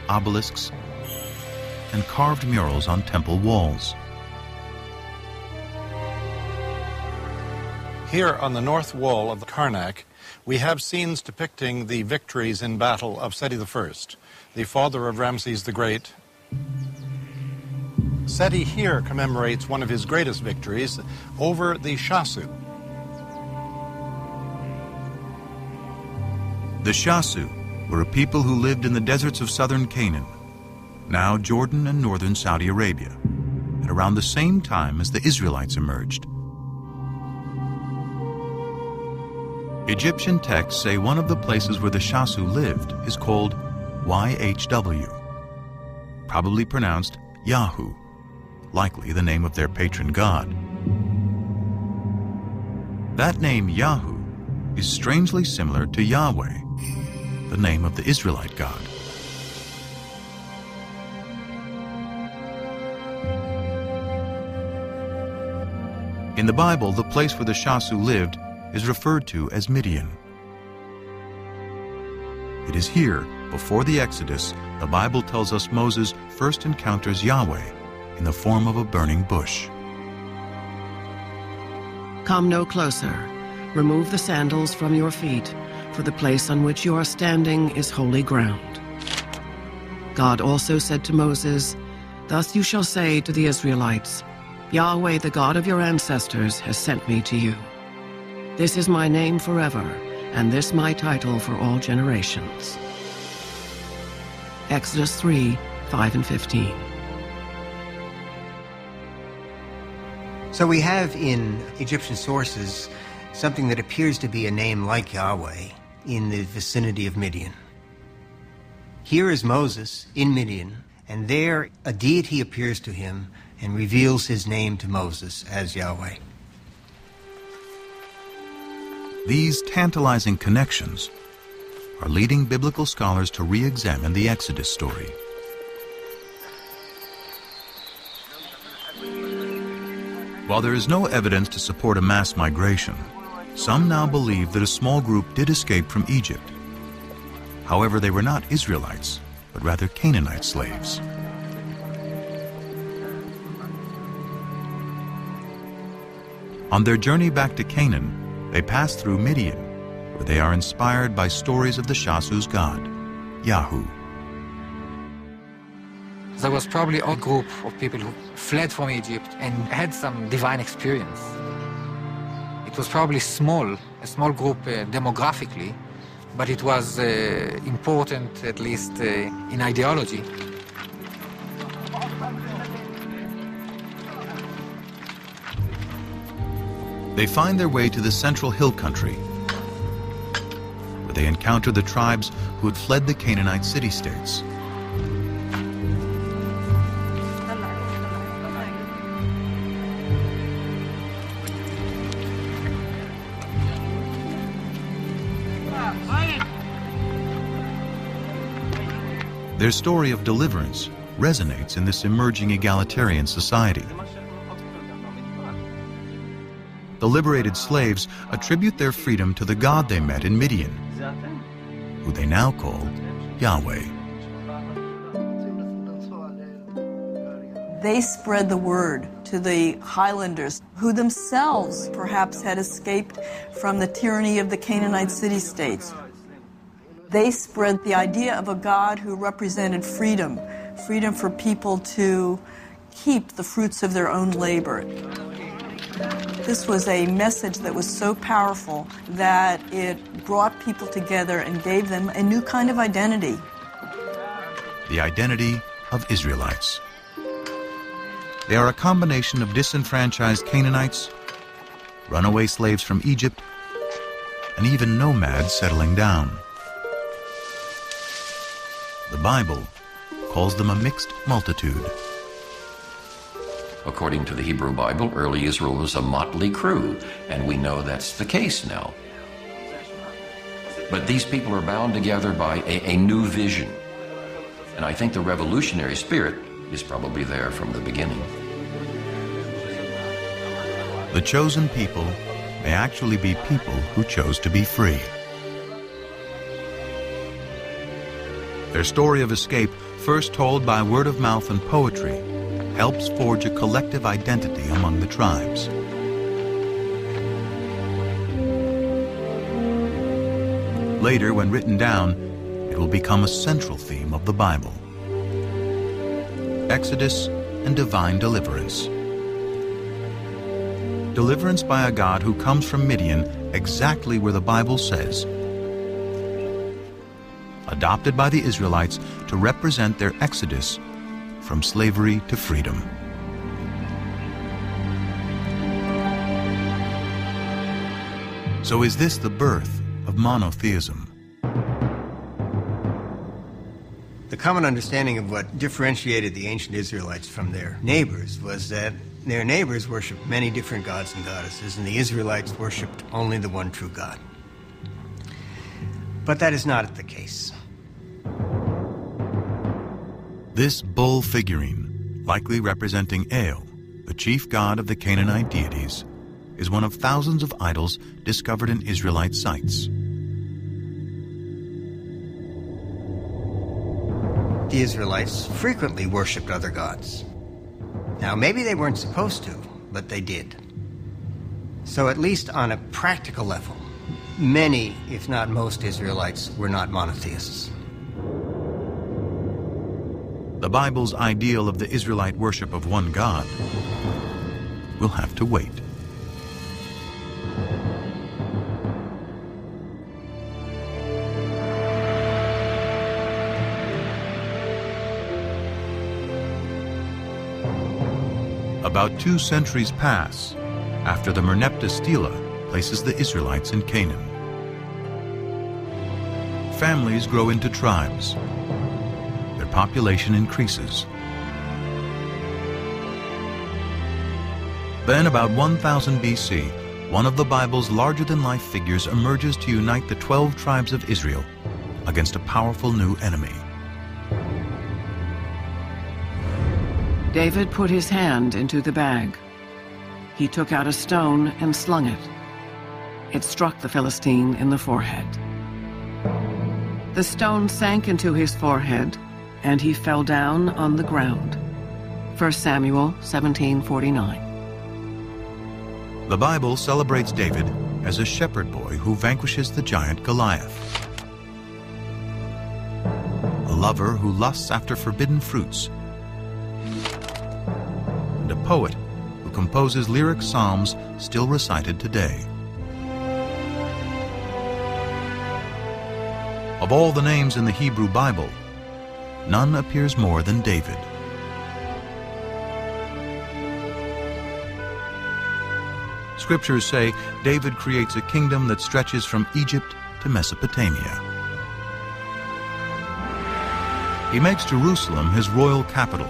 obelisks, and carved murals on temple walls. Here on the north wall of the Karnak, we have scenes depicting the victories in battle of Seti I, the father of Ramses the Great. Seti here commemorates one of his greatest victories over the Shasu. The Shasu were a people who lived in the deserts of southern Canaan, now Jordan and northern Saudi Arabia, at around the same time as the Israelites emerged. Egyptian texts say one of the places where the Shasu lived is called YHW, probably pronounced Yahu, likely the name of their patron god. That name Yahu is strangely similar to Yahweh, the name of the Israelite God. In the Bible, the place where the Shasu lived is referred to as Midian. It is here, before the Exodus, the Bible tells us Moses first encounters Yahweh in the form of a burning bush. Come no closer. Remove the sandals from your feet, for the place on which you are standing is holy ground. God also said to Moses, Thus you shall say to the Israelites, Yahweh, the God of your ancestors, has sent me to you. This is my name forever, and this my title for all generations. Exodus 3, 5 and 15. So we have in Egyptian sources something that appears to be a name like Yahweh in the vicinity of Midian. Here is Moses in Midian, and there a deity appears to him and reveals his name to Moses as Yahweh. These tantalizing connections are leading biblical scholars to re-examine the Exodus story. While there is no evidence to support a mass migration, some now believe that a small group did escape from Egypt. However, they were not Israelites, but rather Canaanite slaves. On their journey back to Canaan, they pass through Midian, where they are inspired by stories of the Shasu's god, Yahu. There was probably a group of people who fled from Egypt and had some divine experience. It was probably a small group demographically, but it was important, at least in ideology. They find their way to the central hill country, where they encounter the tribes who had fled the Canaanite city-states. Their story of deliverance resonates in this emerging egalitarian society. The liberated slaves attribute their freedom to the God they met in Midian, who they now call Yahweh. They spread the word to the highlanders, who themselves perhaps had escaped from the tyranny of the Canaanite city-states. They spread the idea of a God who represented freedom, freedom for people to keep the fruits of their own labor. This was a message that was so powerful that it brought people together and gave them a new kind of identity. The identity of Israelites. They are a combination of disenfranchised Canaanites, runaway slaves from Egypt, and even nomads settling down. The Bible calls them a mixed multitude. According to the Hebrew Bible, early Israel was a motley crew, and we know that's the case now. But these people are bound together by a new vision. And I think the revolutionary spirit is probably there from the beginning. The chosen people may actually be people who chose to be free. Their story of escape, first told by word of mouth and poetry, helps forge a collective identity among the tribes. Later, when written down, it will become a central theme of the Bible. Exodus and divine deliverance. Deliverance by a God who comes from Midian, exactly where the Bible says. Adopted by the Israelites to represent their exodus from slavery to freedom. So is this the birth of monotheism? The common understanding of what differentiated the ancient Israelites from their neighbors was that their neighbors worshipped many different gods and goddesses, and the Israelites worshipped only the one true God. But that is not the case. This bull figurine, likely representing El, the chief god of the Canaanite deities, is one of thousands of idols discovered in Israelite sites. The Israelites frequently worshipped other gods. Now, maybe they weren't supposed to, but they did. So at least on a practical level, many, if not most, Israelites were not monotheists. The Bible's ideal of the Israelite worship of one God will have to wait. About 2 centuries pass after the Merneptah Stela places the Israelites in Canaan. Families grow into tribes. Their population increases. Then, about 1000 BC, one of the Bible's larger-than-life figures emerges to unite the 12 tribes of Israel against a powerful new enemy. David put his hand into the bag. He took out a stone and slung it. It struck the Philistine in the forehead. The stone sank into his forehead, and he fell down on the ground. 1 Samuel 17:49. The Bible celebrates David as a shepherd boy who vanquishes the giant Goliath. A lover who lusts after forbidden fruits. And a poet who composes lyric psalms still recited today. Of all the names in the Hebrew Bible, none appears more than David. Scriptures say David creates a kingdom that stretches from Egypt to Mesopotamia. He makes Jerusalem his royal capital.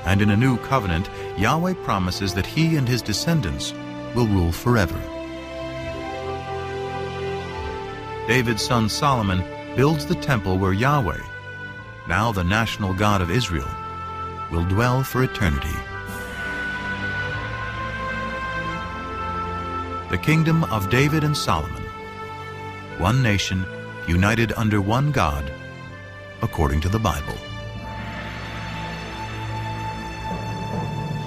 And in a new covenant, Yahweh promises that he and his descendants will rule forever. David's son Solomon builds the temple where Yahweh, now the national God of Israel, will dwell for eternity. The kingdom of David and Solomon, one nation united under one God, according to the Bible.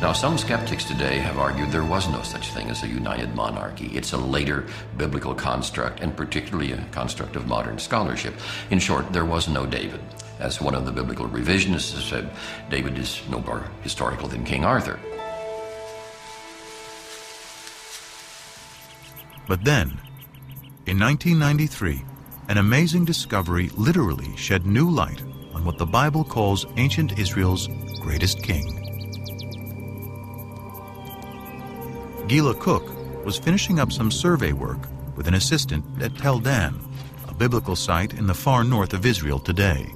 Now, some skeptics today have argued there was no such thing as a united monarchy. It's a later biblical construct, and particularly a construct of modern scholarship. In short, there was no David. As one of the biblical revisionists has said, David is no more historical than King Arthur. But then, in 1993, an amazing discovery literally shed new light on what the Bible calls ancient Israel's greatest king. Gila Cook was finishing up some survey work with an assistant at Tel Dan, a biblical site in the far north of Israel today.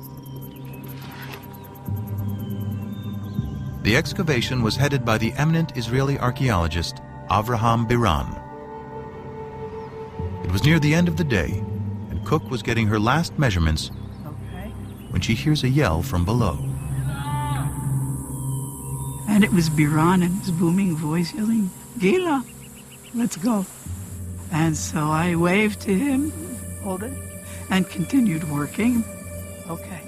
The excavation was headed by the eminent Israeli archaeologist Avraham Biran. It was near the end of the day, and Cook was getting her last measurements when she hears a yell from below. And it was Biran in his booming voice yelling, "Gila, let's go." And so I waved to him, hold it, and continued working. Okay.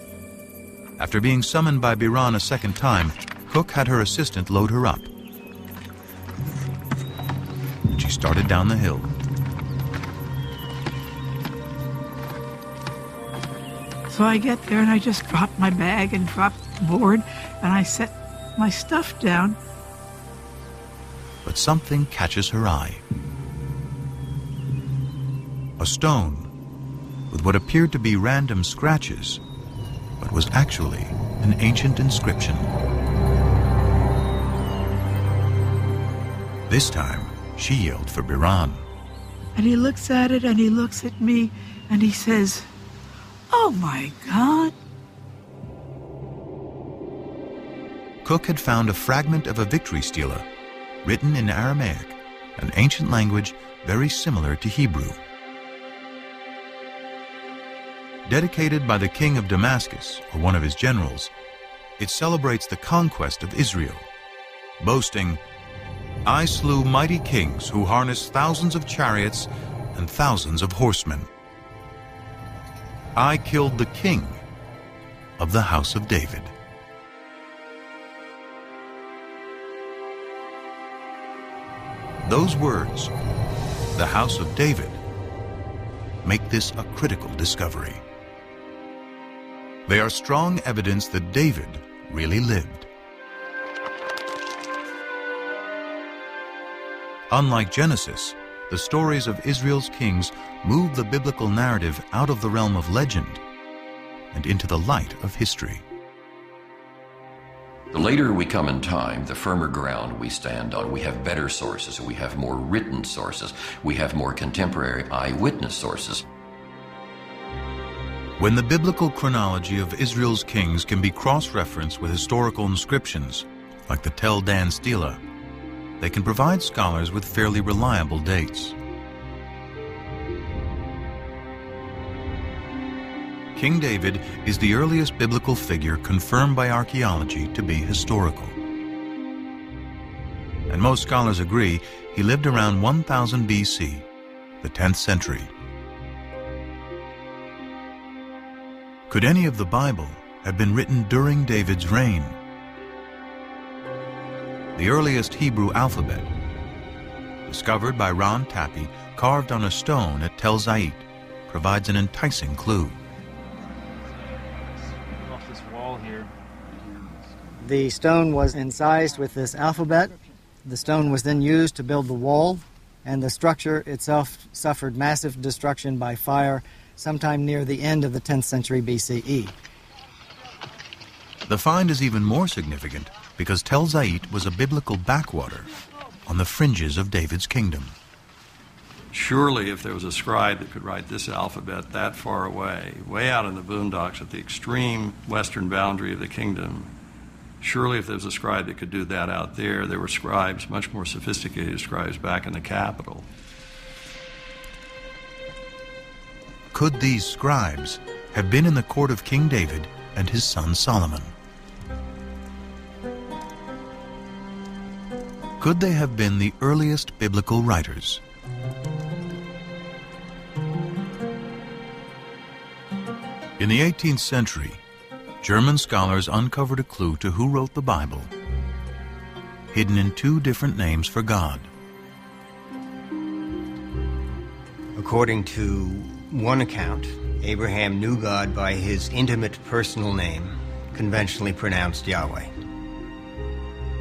After being summoned by Biran a second time, Cook had her assistant load her up. And she started down the hill. So I get there and I just dropped my bag and dropped the board and I set my stuff down. But something catches her eye. A stone with what appeared to be random scratches, but was actually an ancient inscription. This time, she yelled for Biran. And he looks at it, and he looks at me, and he says, "Oh my God." Cook had found a fragment of a victory stela written in Aramaic, an ancient language very similar to Hebrew. Dedicated by the king of Damascus, or one of his generals, it celebrates the conquest of Israel, boasting, "I slew mighty kings who harnessed thousands of chariots and thousands of horsemen. I killed the king of the house of David." Those words, "the house of David," make this a critical discovery. They are strong evidence that David really lived. Unlike Genesis, the stories of Israel's kings move the biblical narrative out of the realm of legend and into the light of history. The later we come in time, the firmer ground we stand on. We have better sources. We have more written sources. We have more contemporary eyewitness sources. When the biblical chronology of Israel's kings can be cross-referenced with historical inscriptions, like the Tel Dan Stela, they can provide scholars with fairly reliable dates. King David is the earliest biblical figure confirmed by archaeology to be historical. And most scholars agree he lived around 1000 BC, the 10th century. Could any of the Bible have been written during David's reign? The earliest Hebrew alphabet, discovered by Ron Tappy, carved on a stone at Tel Zait, provides an enticing clue. The stone was incised with this alphabet. The stone was then used to build the wall, and the structure itself suffered massive destruction by fire sometime near the end of the 10th century BCE. The find is even more significant because Tel Zait was a biblical backwater on the fringes of David's kingdom. Surely if there was a scribe that could write this alphabet that far away, way out in the boondocks at the extreme western boundary of the kingdom, surely if there was a scribe that could do that out there, there were scribes, much more sophisticated scribes, back in the capital. Could these scribes have been in the court of King David and his son Solomon? Could they have been the earliest biblical writers? In the 18th century, German scholars uncovered a clue to who wrote the Bible, hidden in two different names for God. According to one account, Abraham knew God by his intimate personal name, conventionally pronounced Yahweh.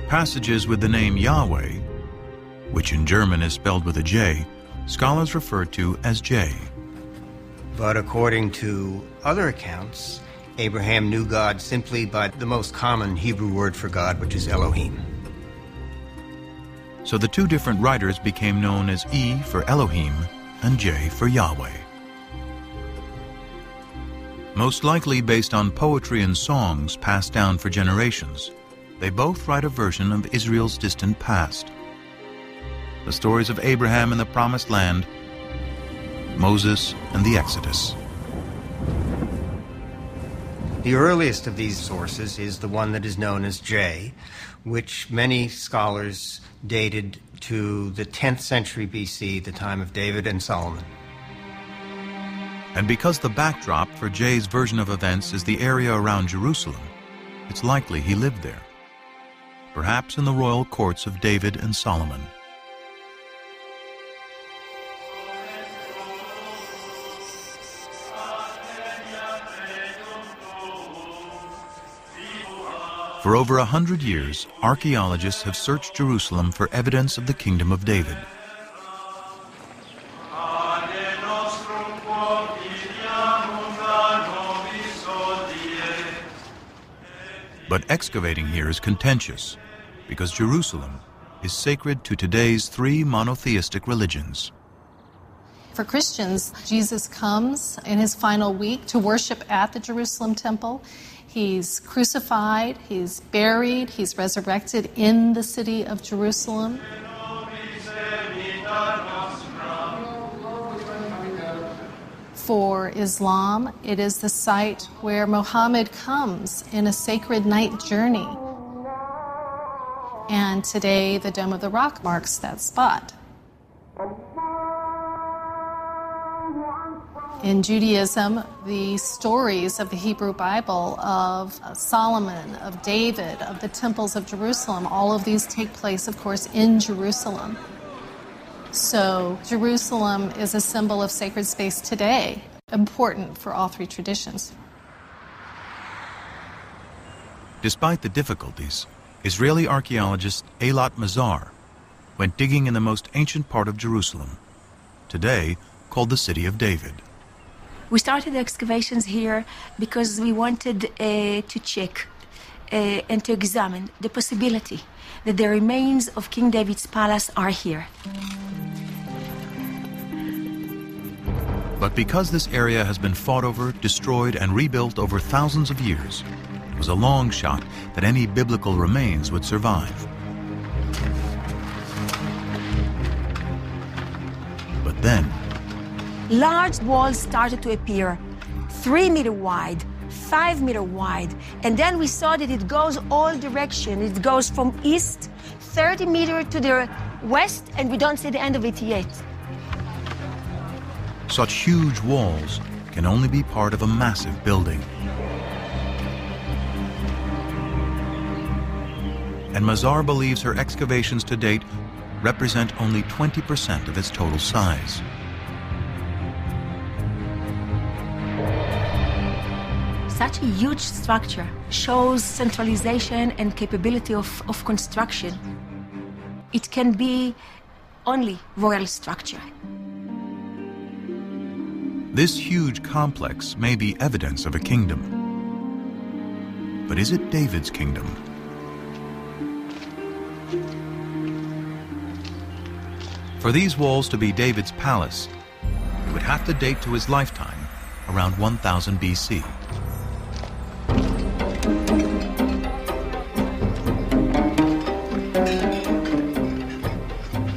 Passages with the name Yahweh, which in German is spelled with a J, scholars refer to as J. But according to other accounts, Abraham knew God simply by the most common Hebrew word for God, which is Elohim. So the two different writers became known as E for Elohim and J for Yahweh. Most likely based on poetry and songs passed down for generations, they both write a version of Israel's distant past. The stories of Abraham in the Promised Land, Moses and the Exodus. The earliest of these sources is the one that is known as J, which many scholars dated to the 10th century BC, the time of David and Solomon. And because the backdrop for J's version of events is the area around Jerusalem, it's likely he lived there, perhaps in the royal courts of David and Solomon. For over 100 years, archaeologists have searched Jerusalem for evidence of the kingdom of David. But excavating here is contentious because Jerusalem is sacred to today's three monotheistic religions: For Christians, Jesus comes in his final week to worship at the Jerusalem temple. He's crucified, he's buried, he's resurrected in the city of Jerusalem. For Islam, it is the site where Muhammad comes in a sacred night journey. And today, the Dome of the Rock marks that spot. In Judaism, the stories of the Hebrew Bible of Solomon, of David, of the temples of Jerusalem, all of these take place, of course, in Jerusalem. So Jerusalem is a symbol of sacred space today, important for all three traditions. Despite the difficulties, Israeli archaeologist Eilat Mazar went digging in the most ancient part of Jerusalem, today called the City of David. We started the excavations here because we wanted to check and to examine the possibility that the remains of King David's palace are here. But because this area has been fought over, destroyed, and rebuilt over thousands of years, it was a long shot that any biblical remains would survive. But then, large walls started to appear, 3 meter wide, 5 meter wide, and then we saw that it goes all directions. It goes from east, 30 meters to the west, and we don't see the end of it yet. Such huge walls can only be part of a massive building. And Mazar believes her excavations to date represent only 20% of its total size. Such a huge structure shows centralization and capability of construction. It can be only royal structure. This huge complex may be evidence of a kingdom. But is it David's kingdom? For these walls to be David's palace, it would have to date to his lifetime, around 1000 BC.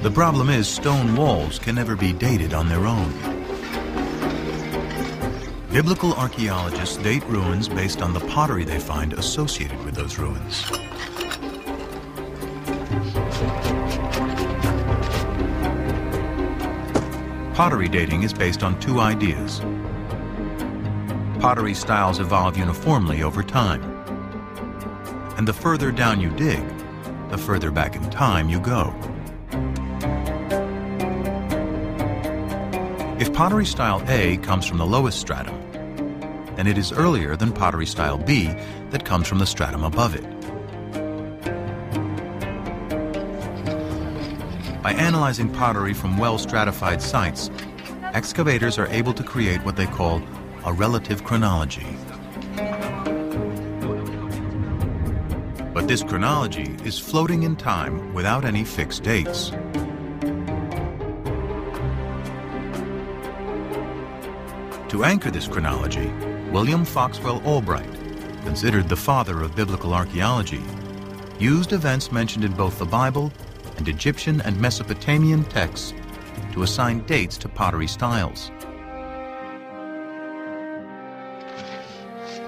The problem is stone walls can never be dated on their own. Biblical archaeologists date ruins based on the pottery they find associated with those ruins. Pottery dating is based on two ideas. Pottery styles evolve uniformly over time. And the further down you dig, the further back in time you go. If pottery style A comes from the lowest stratum, then it is earlier than pottery style B that comes from the stratum above it. By analyzing pottery from well-stratified sites, excavators are able to create what they call a relative chronology. But this chronology is floating in time without any fixed dates. To anchor this chronology, William Foxwell Albright, considered the father of biblical archaeology, used events mentioned in both the Bible and Egyptian and Mesopotamian texts to assign dates to pottery styles.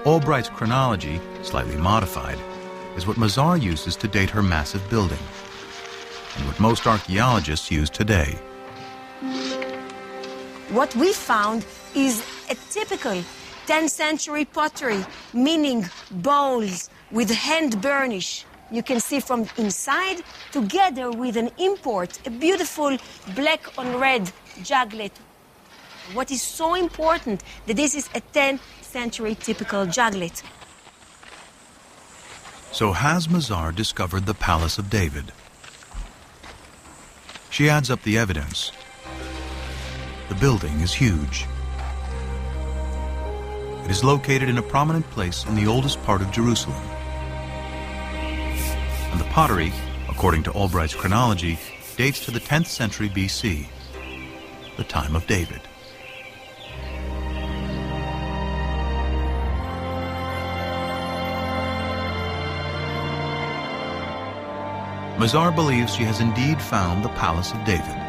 Albright's chronology, slightly modified, is what Mazar uses to date her massive building, and what most archaeologists use today. What we found is a typical 10th century pottery, meaning bowls with hand burnish. You can see from inside, together with an import, a beautiful black on red juglet. What is so important that this is a 10th century typical juglet. So has Mazar discovered the Palace of David? She adds up the evidence. The building is huge. It is located in a prominent place in the oldest part of Jerusalem. And the pottery, according to Albright's chronology, dates to the 10th century BC. the time of David. Mazar believes she has indeed found the palace of David.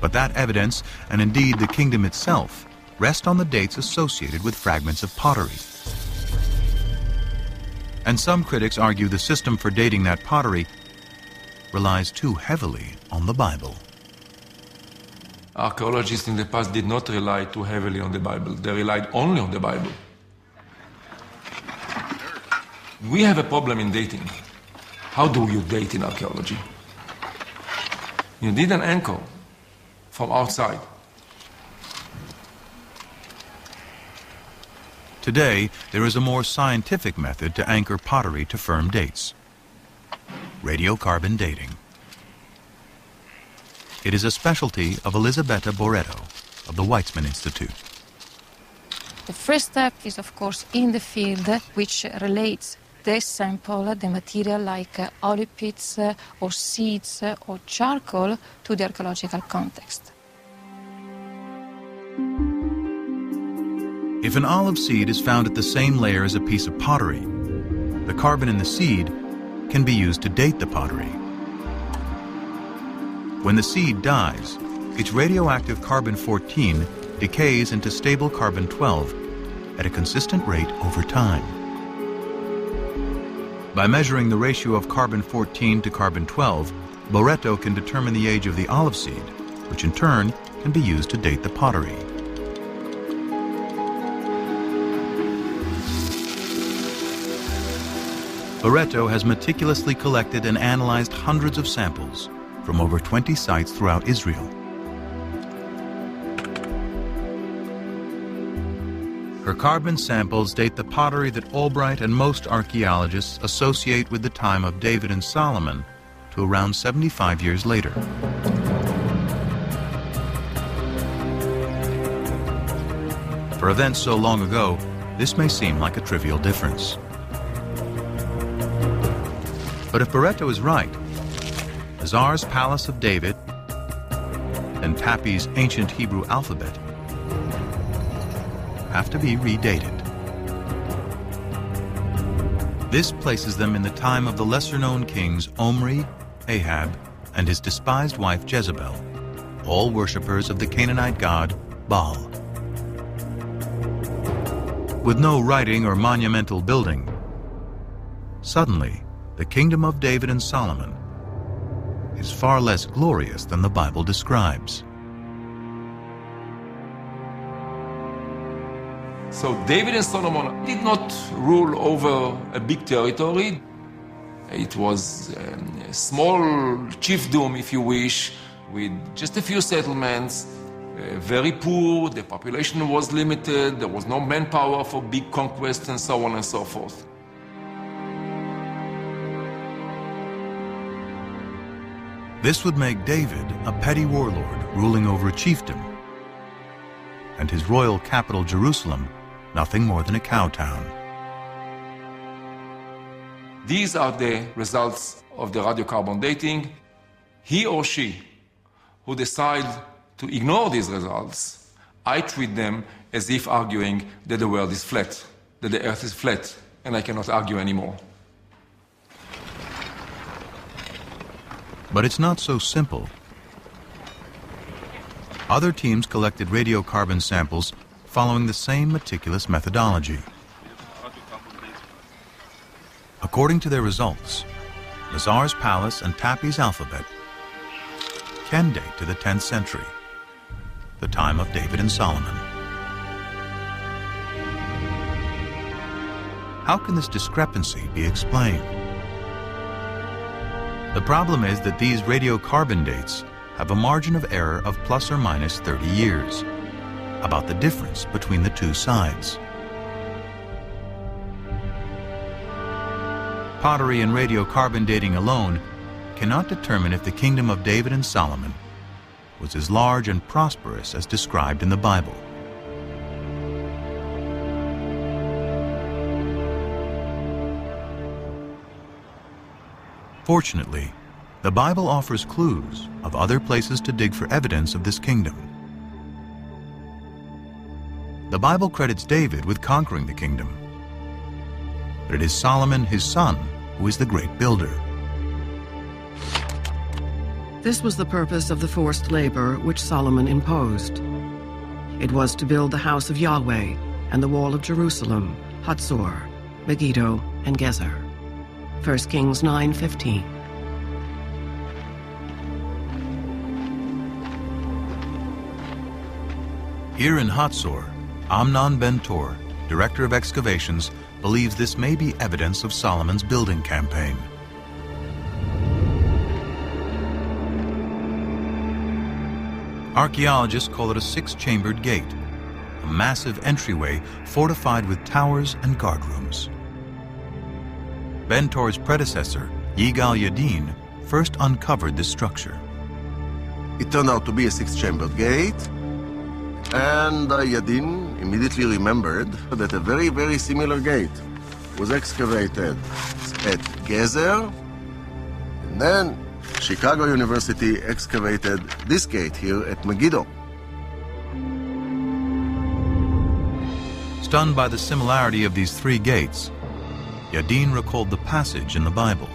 But that evidence, and indeed the kingdom itself, rest on the dates associated with fragments of pottery. And some critics argue the system for dating that pottery relies too heavily on the Bible. Archaeologists in the past did not rely too heavily on the Bible. They relied only on the Bible. We have a problem in dating. How do you date in archaeology? You need an anchor from outside. Today, there is a more scientific method to anchor pottery to firm dates: radiocarbon dating. It is a specialty of Elisabetta Boretto of the Weizmann Institute. The first step is, of course, in the field, which relates the sample, the material like olive pits or seeds or charcoal, to the archaeological context. If an olive seed is found at the same layer as a piece of pottery, the carbon in the seed can be used to date the pottery. When the seed dies, its radioactive carbon-14 decays into stable carbon-12 at a consistent rate over time. By measuring the ratio of carbon-14 to carbon-12, Boretto can determine the age of the olive seed, which in turn can be used to date the pottery. Boretto has meticulously collected and analyzed hundreds of samples from over 20 sites throughout Israel. Her carbon samples date the pottery that Albright and most archaeologists associate with the time of David and Solomon to around 75 years later. For events so long ago, this may seem like a trivial difference. But if Boretto is right, Mazar's Palace of David and Tappy's ancient Hebrew alphabet have to be redated. This places them in the time of the lesser-known kings Omri, Ahab, and his despised wife Jezebel, all worshippers of the Canaanite god Baal. With no writing or monumental building, suddenly the kingdom of David and Solomon is far less glorious than the Bible describes. So David and Solomon did not rule over a big territory. It was a small chiefdom, if you wish, with just a few settlements, very poor, the population was limited, there was no manpower for big conquests and so on and so forth. This would make David a petty warlord ruling over a chiefdom, and his royal capital Jerusalem nothing more than a cow town. These are the results of the radiocarbon dating. He or she who decide to ignore these results, I treat them as if arguing that the world is flat, that the earth is flat, and I cannot argue anymore. But it's not so simple. Other teams collected radiocarbon samples following the same meticulous methodology. According to their results, Mazar's palace and Tappy's alphabet can date to the 10th century, the time of David and Solomon. How can this discrepancy be explained? The problem is that these radiocarbon dates have a margin of error of plus or minus 30 years, about the difference between the two sides. Pottery and radiocarbon dating alone cannot determine if the kingdom of David and Solomon was as large and prosperous as described in the Bible. Fortunately, the Bible offers clues of other places to dig for evidence of this kingdom. The Bible credits David with conquering the kingdom, but it is Solomon, his son, who is the great builder. This was the purpose of the forced labor which Solomon imposed. It was to build the house of Yahweh and the wall of Jerusalem, Hatzor, Megiddo, and Gezer. 1 Kings 9:15. Here in Hatzor, Amnon Ben-Tor, director of excavations, believes this may be evidence of Solomon's building campaign. Archaeologists call it a six-chambered gate, a massive entryway fortified with towers and guardrooms. Ben-Tor's predecessor, Yigal Yadin, first uncovered this structure. It turned out to be a six-chambered gate, and Yadin immediately remembered that a very, very similar gate was excavated at Gezer, and then Chicago University excavated this gate here at Megiddo. Stunned by the similarity of these three gates, Yadin recalled the passage in the Bible.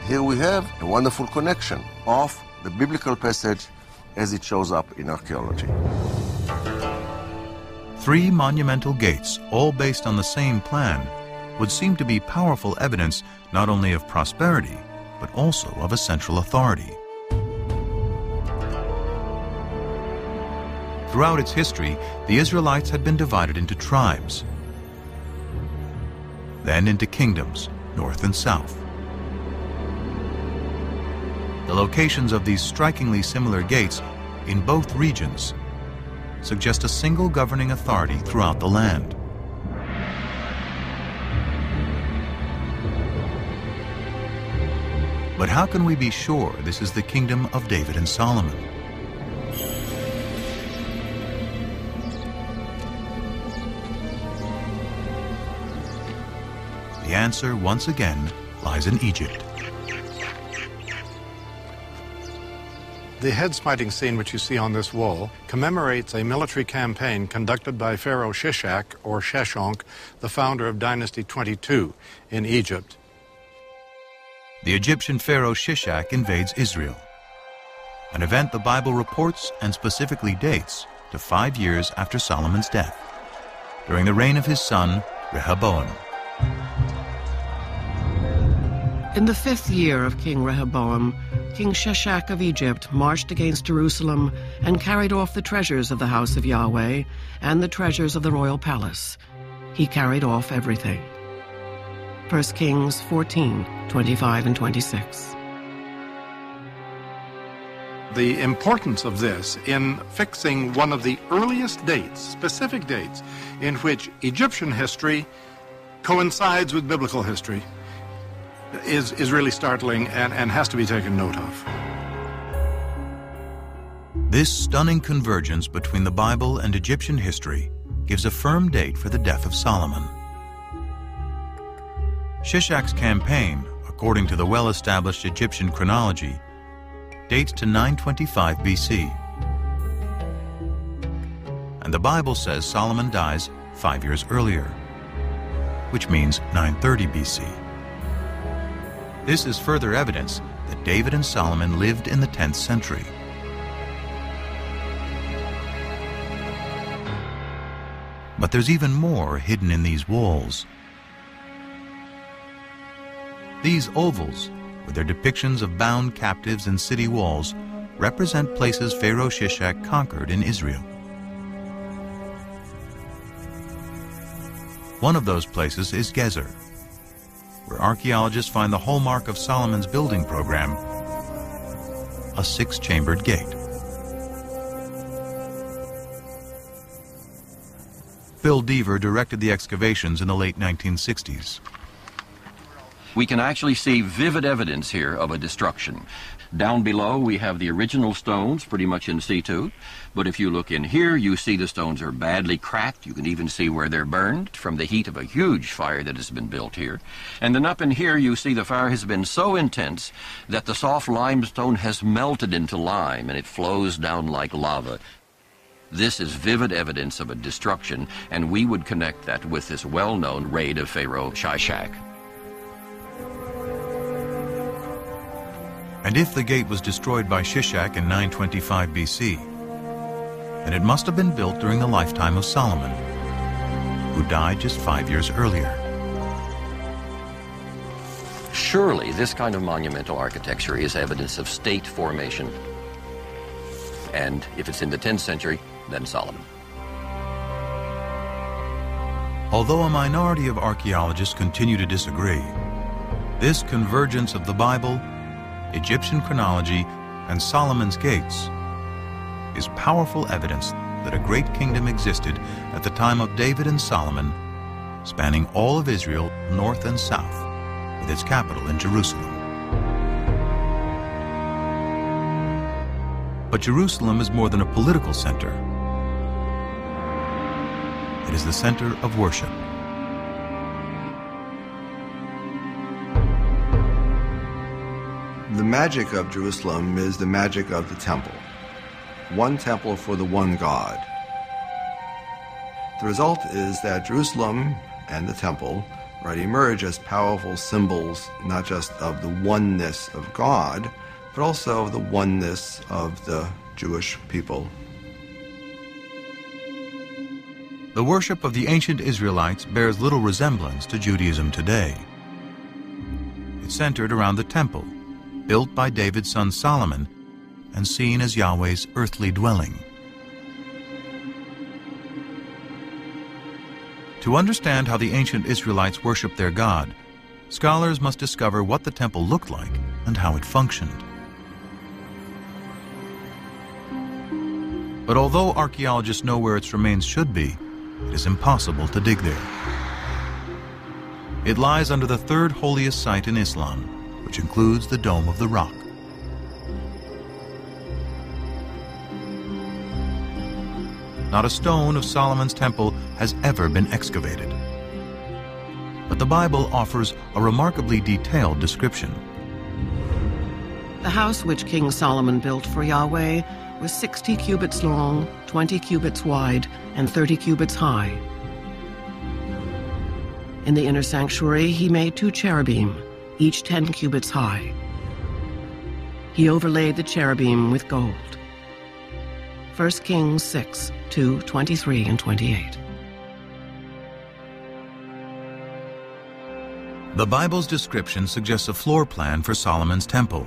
Here we have a wonderful connection of the biblical passage as it shows up in archaeology. Three monumental gates, all based on the same plan, would seem to be powerful evidence not only of prosperity, but also of a central authority. Throughout its history, the Israelites had been divided into tribes, then into kingdoms, north and south. The locations of these strikingly similar gates in both regions suggest a single governing authority throughout the land. But how can we be sure this is the kingdom of David and Solomon? The answer, once again, lies in Egypt. The head-smiting scene which you see on this wall commemorates a military campaign conducted by Pharaoh Shishak, or Sheshonq, the founder of Dynasty 22 in Egypt. The Egyptian pharaoh Shishak invades Israel, an event the Bible reports and specifically dates to 5 years after Solomon's death, during the reign of his son Rehoboam. In the 5th year of King Rehoboam, King Shishak of Egypt marched against Jerusalem and carried off the treasures of the house of Yahweh and the treasures of the royal palace. He carried off everything. 1 Kings 14:25 and 26. The importance of this in fixing one of the earliest dates, specific dates, in which Egyptian history coincides with biblical history is really startling and has to be taken note of. This stunning convergence between the Bible and Egyptian history gives a firm date for the death of Solomon. Shishak's campaign, according to the well-established Egyptian chronology, dates to 925 BC. And the Bible says Solomon dies 5 years earlier, which means 930 BC. This is further evidence that David and Solomon lived in the 10th century. But there's even more hidden in these walls. These ovals, with their depictions of bound captives and city walls, represent places Pharaoh Shishak conquered in Israel. One of those places is Gezer, where archaeologists find the hallmark of Solomon's building program, a 6-chambered gate. Bill Deaver directed the excavations in the late 1960s. We can actually see vivid evidence here of a destruction. Down below, we have the original stones, pretty much in situ. But if you look in here, you see the stones are badly cracked. You can even see where they're burned from the heat of a huge fire that has been built here. And then up in here, you see the fire has been so intense that the soft limestone has melted into lime, and it flows down like lava. This is vivid evidence of a destruction, and we would connect that with this well-known raid of Pharaoh Shishak. And if the gate was destroyed by Shishak in 925 BC, then it must have been built during the lifetime of Solomon, who died just 5 years earlier. Surely this kind of monumental architecture is evidence of state formation. And if it's in the 10th century, then Solomon. Although a minority of archaeologists continue to disagree, this convergence of the Bible, Egyptian chronology, and Solomon's gates is powerful evidence that a great kingdom existed at the time of David and Solomon, spanning all of Israel, north and south, with its capital in Jerusalem. But Jerusalem is more than a political center. It is the center of worship. The magic of Jerusalem is the magic of the temple. One temple for the one God. The result is that Jerusalem and the temple emerge as powerful symbols not just of the oneness of God, but also of the oneness of the Jewish people. The worship of the ancient Israelites bears little resemblance to Judaism today. It centered around the temple, built by David's son Solomon, and seen as Yahweh's earthly dwelling. To understand how the ancient Israelites worshiped their God, scholars must discover what the temple looked like and how it functioned. But although archaeologists know where its remains should be, it is impossible to dig there. It lies under the third holiest site in Islam, which includes the Dome of the Rock. Not a stone of Solomon's temple has ever been excavated. But the Bible offers a remarkably detailed description. The house which King Solomon built for Yahweh was 60 cubits long, 20 cubits wide, and 30 cubits high. In the inner sanctuary, he made 2 cherubim, each 10 cubits high. He overlaid the cherubim with gold. 1 Kings 6, 2, 23 and 28. The Bible's description suggests a floor plan for Solomon's temple,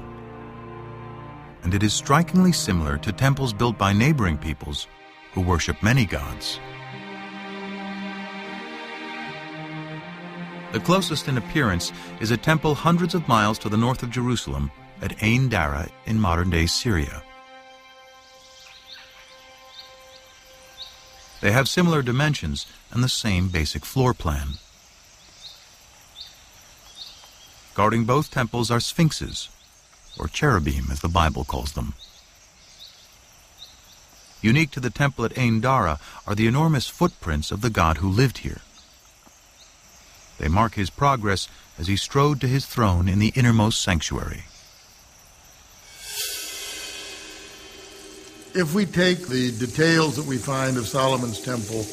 and it is strikingly similar to temples built by neighboring peoples who worship many gods. The closest in appearance is a temple hundreds of miles to the north of Jerusalem at Ain Dara in modern-day Syria. They have similar dimensions and the same basic floor plan. Guarding both temples are sphinxes, or cherubim as the Bible calls them. Unique to the temple at Ain Dara are the enormous footprints of the God who lived here. They mark his progress as he strode to his throne in the innermost sanctuary. If we take the details that we find of Solomon's temple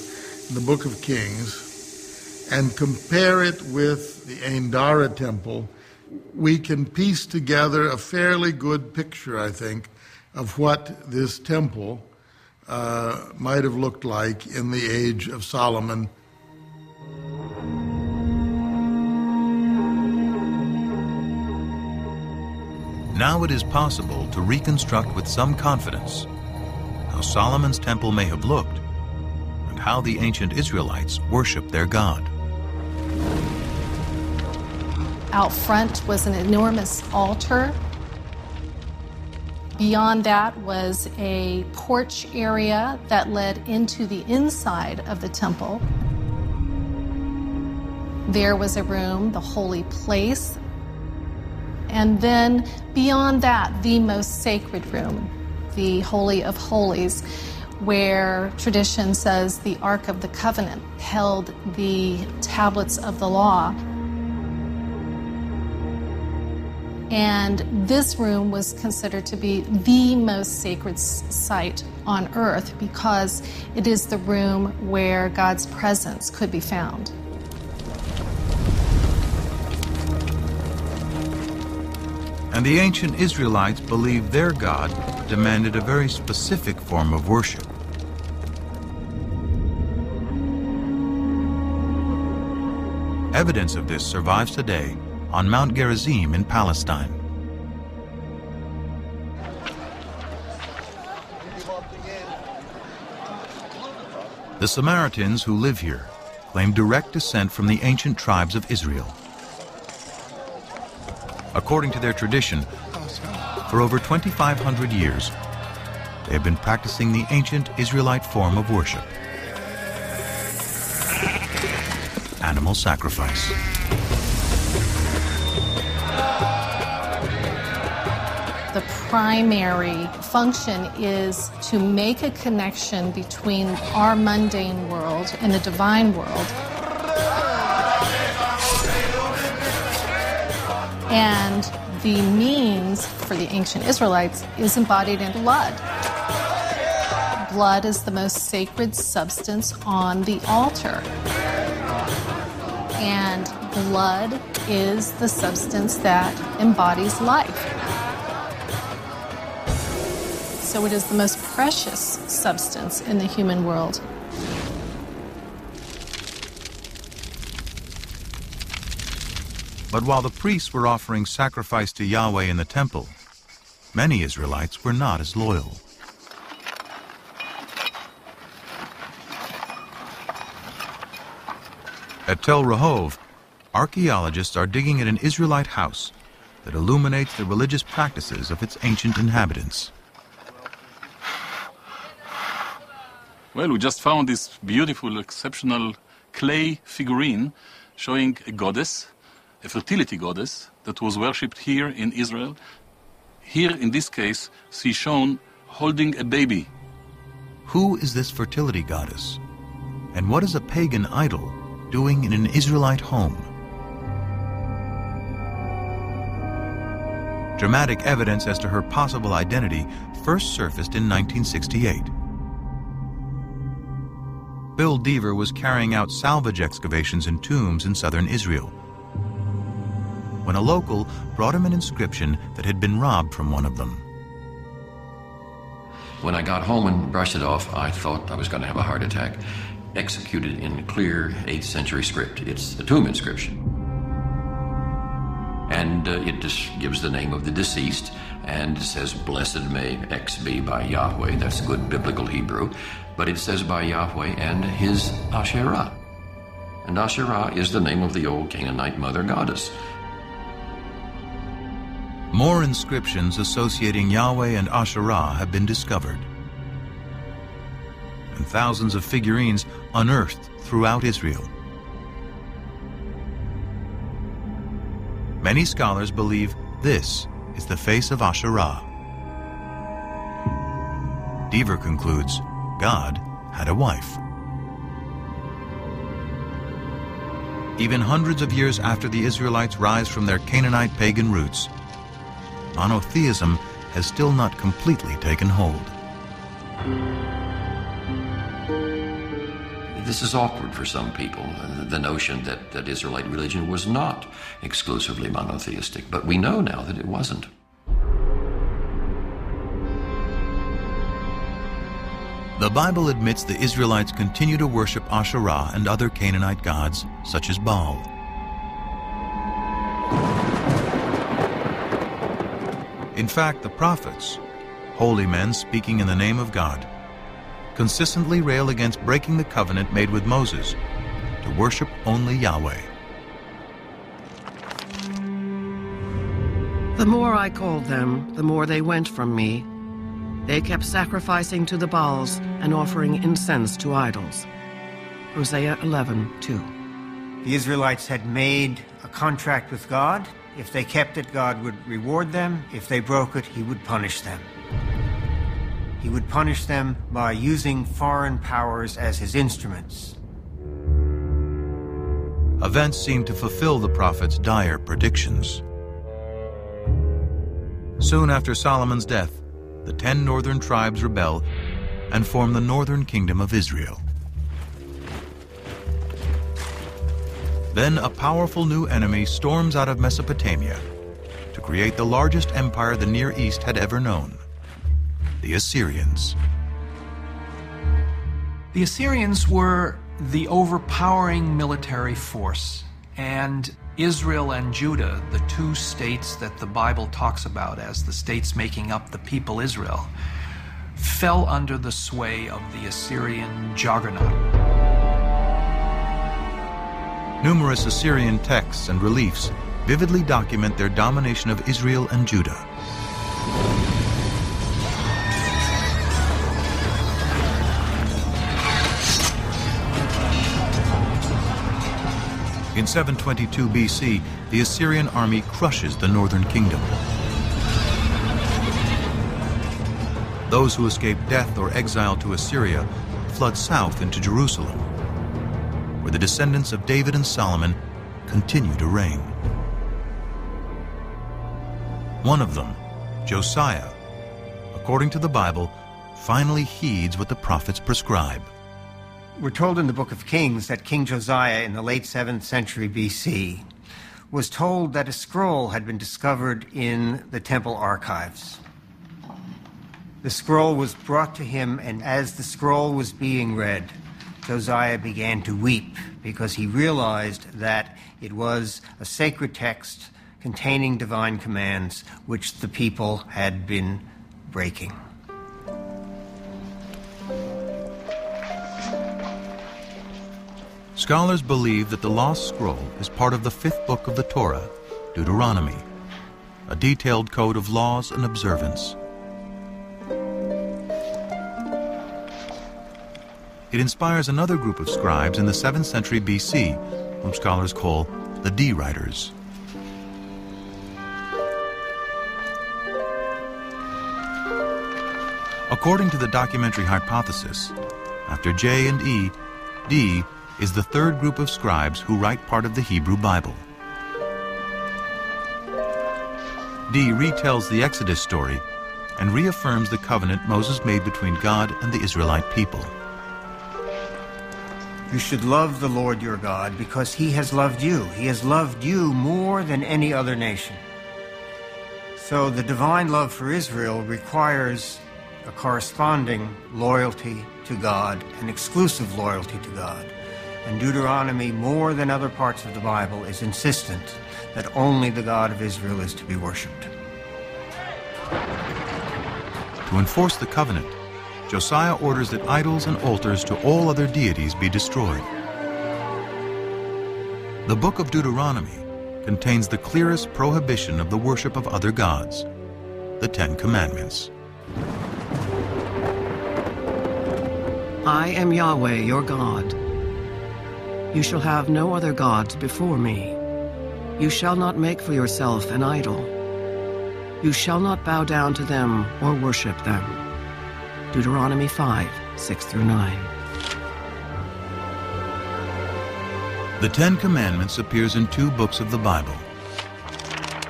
in the book of Kings and compare it with the Ain Dara temple, we can piece together a fairly good picture, I think, of what this temple might have looked like in the age of Solomon. Now it is possible to reconstruct with some confidence how Solomon's temple may have looked and how the ancient Israelites worshiped their God. Out front was an enormous altar. Beyond that was a porch area that led into the inside of the temple. There was a room, the holy place, and then beyond that, the most sacred room, the Holy of Holies, where tradition says the Ark of the Covenant held the tablets of the law. And this room was considered to be the most sacred site on earth because it is the room where God's presence could be found. And the ancient Israelites believed their God demanded a very specific form of worship. Evidence of this survives today on Mount Gerizim in Palestine. The Samaritans who live here claim direct descent from the ancient tribes of Israel. According to their tradition, for over 2,500 years, they have been practicing the ancient Israelite form of worship: animal sacrifice. The primary function is to make a connection between our mundane world and the divine world. And the means for the ancient Israelites is embodied in blood. Blood is the most sacred substance on the altar. And blood is the substance that embodies life. So it is the most precious substance in the human world. But while the priests were offering sacrifice to Yahweh in the temple, many Israelites were not as loyal. At Tel Rehov, archaeologists are digging at an Israelite house that illuminates the religious practices of its ancient inhabitants. Well, we just found this beautiful, exceptional clay figurine showing a goddess, a fertility goddess, that was worshipped here in Israel. Here, in this case, she's shown holding a baby. Who is this fertility goddess? And what is a pagan idol doing in an Israelite home? Dramatic evidence as to her possible identity first surfaced in 1968. Bill Deaver was carrying out salvage excavations in tombs in southern Israel when a local brought him an inscription that had been robbed from one of them. When I got home and brushed it off, I thought I was going to have a heart attack. Executed in clear 8th century script. It's a tomb inscription. And it just gives the name of the deceased, and it says, "Blessed may X be by Yahweh." That's good biblical Hebrew. But it says by Yahweh and his Asherah. And Asherah is the name of the old Canaanite mother goddess. More inscriptions associating Yahweh and Asherah have been discovered, and thousands of figurines unearthed throughout Israel. Many scholars believe this is the face of Asherah. Deaver concludes God had a wife. Even hundreds of years after the Israelites rise from their Canaanite pagan roots, monotheism has still not completely taken hold. This is awkward for some people, the notion that Israelite religion was not exclusively monotheistic, but we know now that it wasn't. The Bible admits the Israelites continue to worship Asherah and other Canaanite gods, such as Baal. In fact, the prophets, holy men speaking in the name of God, consistently rail against breaking the covenant made with Moses to worship only Yahweh. The more I called them, the more they went from me. They kept sacrificing to the Baals and offering incense to idols. Hosea 11:2. The Israelites had made a contract with God. If they kept it, God would reward them. If they broke it, he would punish them. He would punish them by using foreign powers as his instruments. Events seemed to fulfill the prophet's dire predictions. Soon after Solomon's death, the 10 northern tribes rebel and form the northern kingdom of Israel. Then a powerful new enemy storms out of Mesopotamia to create the largest empire the Near East had ever known, the Assyrians. The Assyrians were the overpowering military force, and Israel and Judah, the two states that the Bible talks about as the states making up the people Israel, fell under the sway of the Assyrian juggernaut. Numerous Assyrian texts and reliefs vividly document their domination of Israel and Judah. In 722 BC, the Assyrian army crushes the northern kingdom. Those who escape death or exile to Assyria flood south into Jerusalem, where the descendants of David and Solomon continue to reign. One of them, Josiah, according to the Bible, finally heeds what the prophets prescribe. We're told in the book of Kings that King Josiah in the late 7th century BC was told that a scroll had been discovered in the temple archives. The scroll was brought to him, and as the scroll was being read, Josiah began to weep because he realized that it was a sacred text containing divine commands which the people had been breaking. Scholars believe that the lost scroll is part of the 5th book of the Torah, Deuteronomy, a detailed code of laws and observance. It inspires another group of scribes in the 7th century BC, whom scholars call the D-writers. According to the documentary hypothesis, after J and E, D is the third group of scribes who write part of the Hebrew Bible. D retells the Exodus story and reaffirms the covenant Moses made between God and the Israelite people. You should love the Lord your God because he has loved you. He has loved you more than any other nation. So the divine love for Israel requires a corresponding loyalty to God, an exclusive loyalty to God. And Deuteronomy, more than other parts of the Bible, is insistent that only the God of Israel is to be worshipped. To enforce the covenant, Josiah orders that idols and altars to all other deities be destroyed. The book of Deuteronomy contains the clearest prohibition of the worship of other gods, the 10 Commandments. I am Yahweh, your God. You shall have no other gods before me. You shall not make for yourself an idol. You shall not bow down to them or worship them. Deuteronomy 5, 6-9. The 10 Commandments appears in 2 books of the Bible,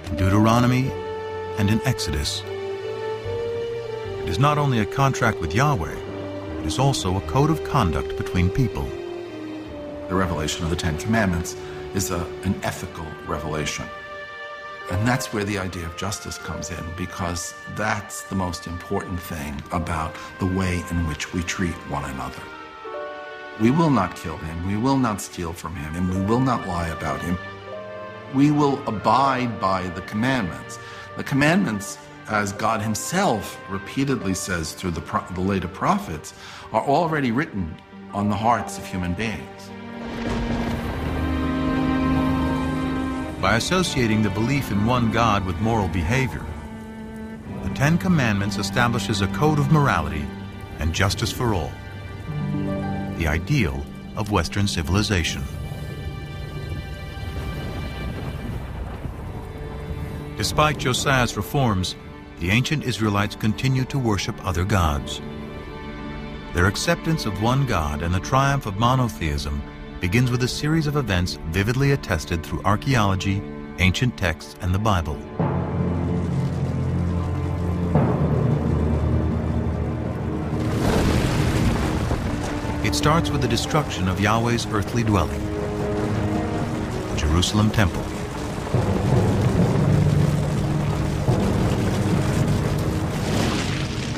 in Deuteronomy and in Exodus. It is not only a contract with Yahweh, it is also a code of conduct between people. The revelation of the 10 Commandments is an ethical revelation. And that's where the idea of justice comes in, because that's the most important thing about the way in which we treat one another. We will not kill him, we will not steal from him, and we will not lie about him. We will abide by the commandments. The commandments, as God himself repeatedly says through the later prophets, are already written on the hearts of human beings. By associating the belief in one God with moral behavior, the 10 Commandments establishes a code of morality and justice for all, the ideal of Western civilization. Despite Josiah's reforms, the ancient Israelites continued to worship other gods. Their acceptance of one God and the triumph of monotheism begins with a series of events vividly attested through archaeology, ancient texts, and the Bible. It starts with the destruction of Yahweh's earthly dwelling, the Jerusalem temple.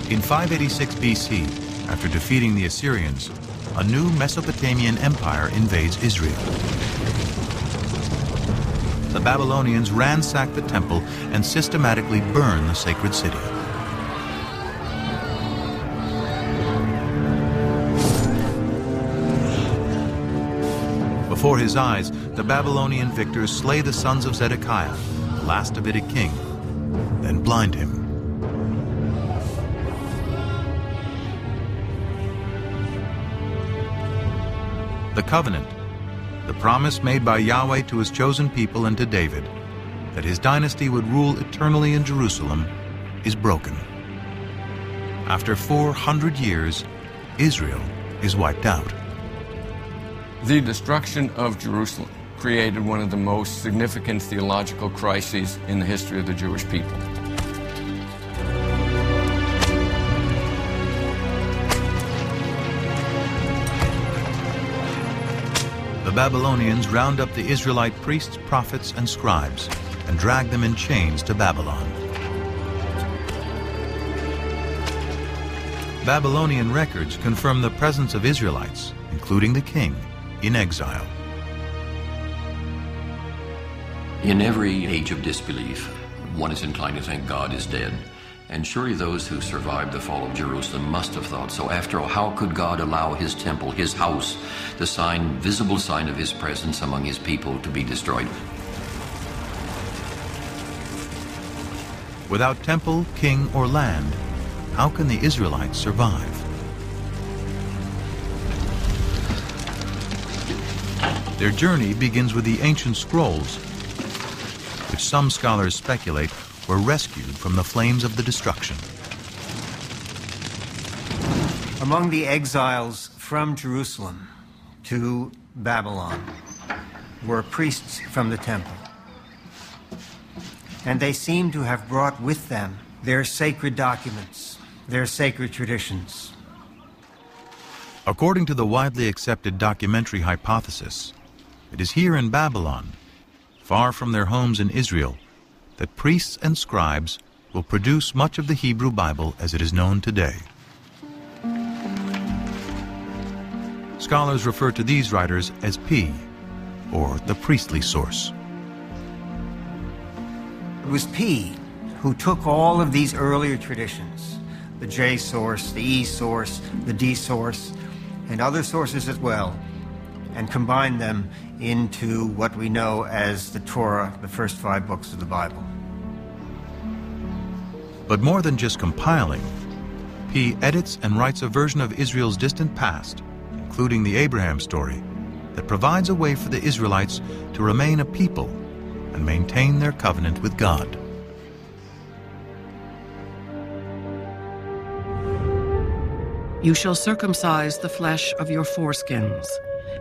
In 586 BC, after defeating the Assyrians, a new Mesopotamian empire invades Israel. The Babylonians ransack the temple and systematically burn the sacred city. Before his eyes, the Babylonian victors slay the sons of Zedekiah, the last Davidic king, then blind him. The covenant, the promise made by Yahweh to his chosen people and to David, that his dynasty would rule eternally in Jerusalem, is broken. After 400 years, Israel is wiped out. The destruction of Jerusalem created one of the most significant theological crises in the history of the Jewish people. The Babylonians round up the Israelite priests, prophets, and scribes and drag them in chains to Babylon. Babylonian records confirm the presence of Israelites, including the king, in exile. In every age of disbelief, one is inclined to think God is dead. And surely those who survived the fall of Jerusalem must have thought so. After all, how could God allow his temple, his house, the visible sign of his presence among his people, to be destroyed? Without temple, king, or land, how can the Israelites survive? Their journey begins with the ancient scrolls, which some scholars speculate were rescued from the flames of the destruction. Among the exiles from Jerusalem to Babylon were priests from the temple. And they seem to have brought with them their sacred documents, their sacred traditions. According to the widely accepted documentary hypothesis, it is here in Babylon, far from their homes in Israel, that priests and scribes will produce much of the Hebrew Bible as it is known today. Scholars refer to these writers as P, or the priestly source. It was P who took all of these earlier traditions, the J source, the E source, the D source, and other sources as well, and combined them into what we know as the Torah, the first 5 books of the Bible. But more than just compiling, P edits and writes a version of Israel's distant past, including the Abraham story, that provides a way for the Israelites to remain a people and maintain their covenant with God. You shall circumcise the flesh of your foreskins,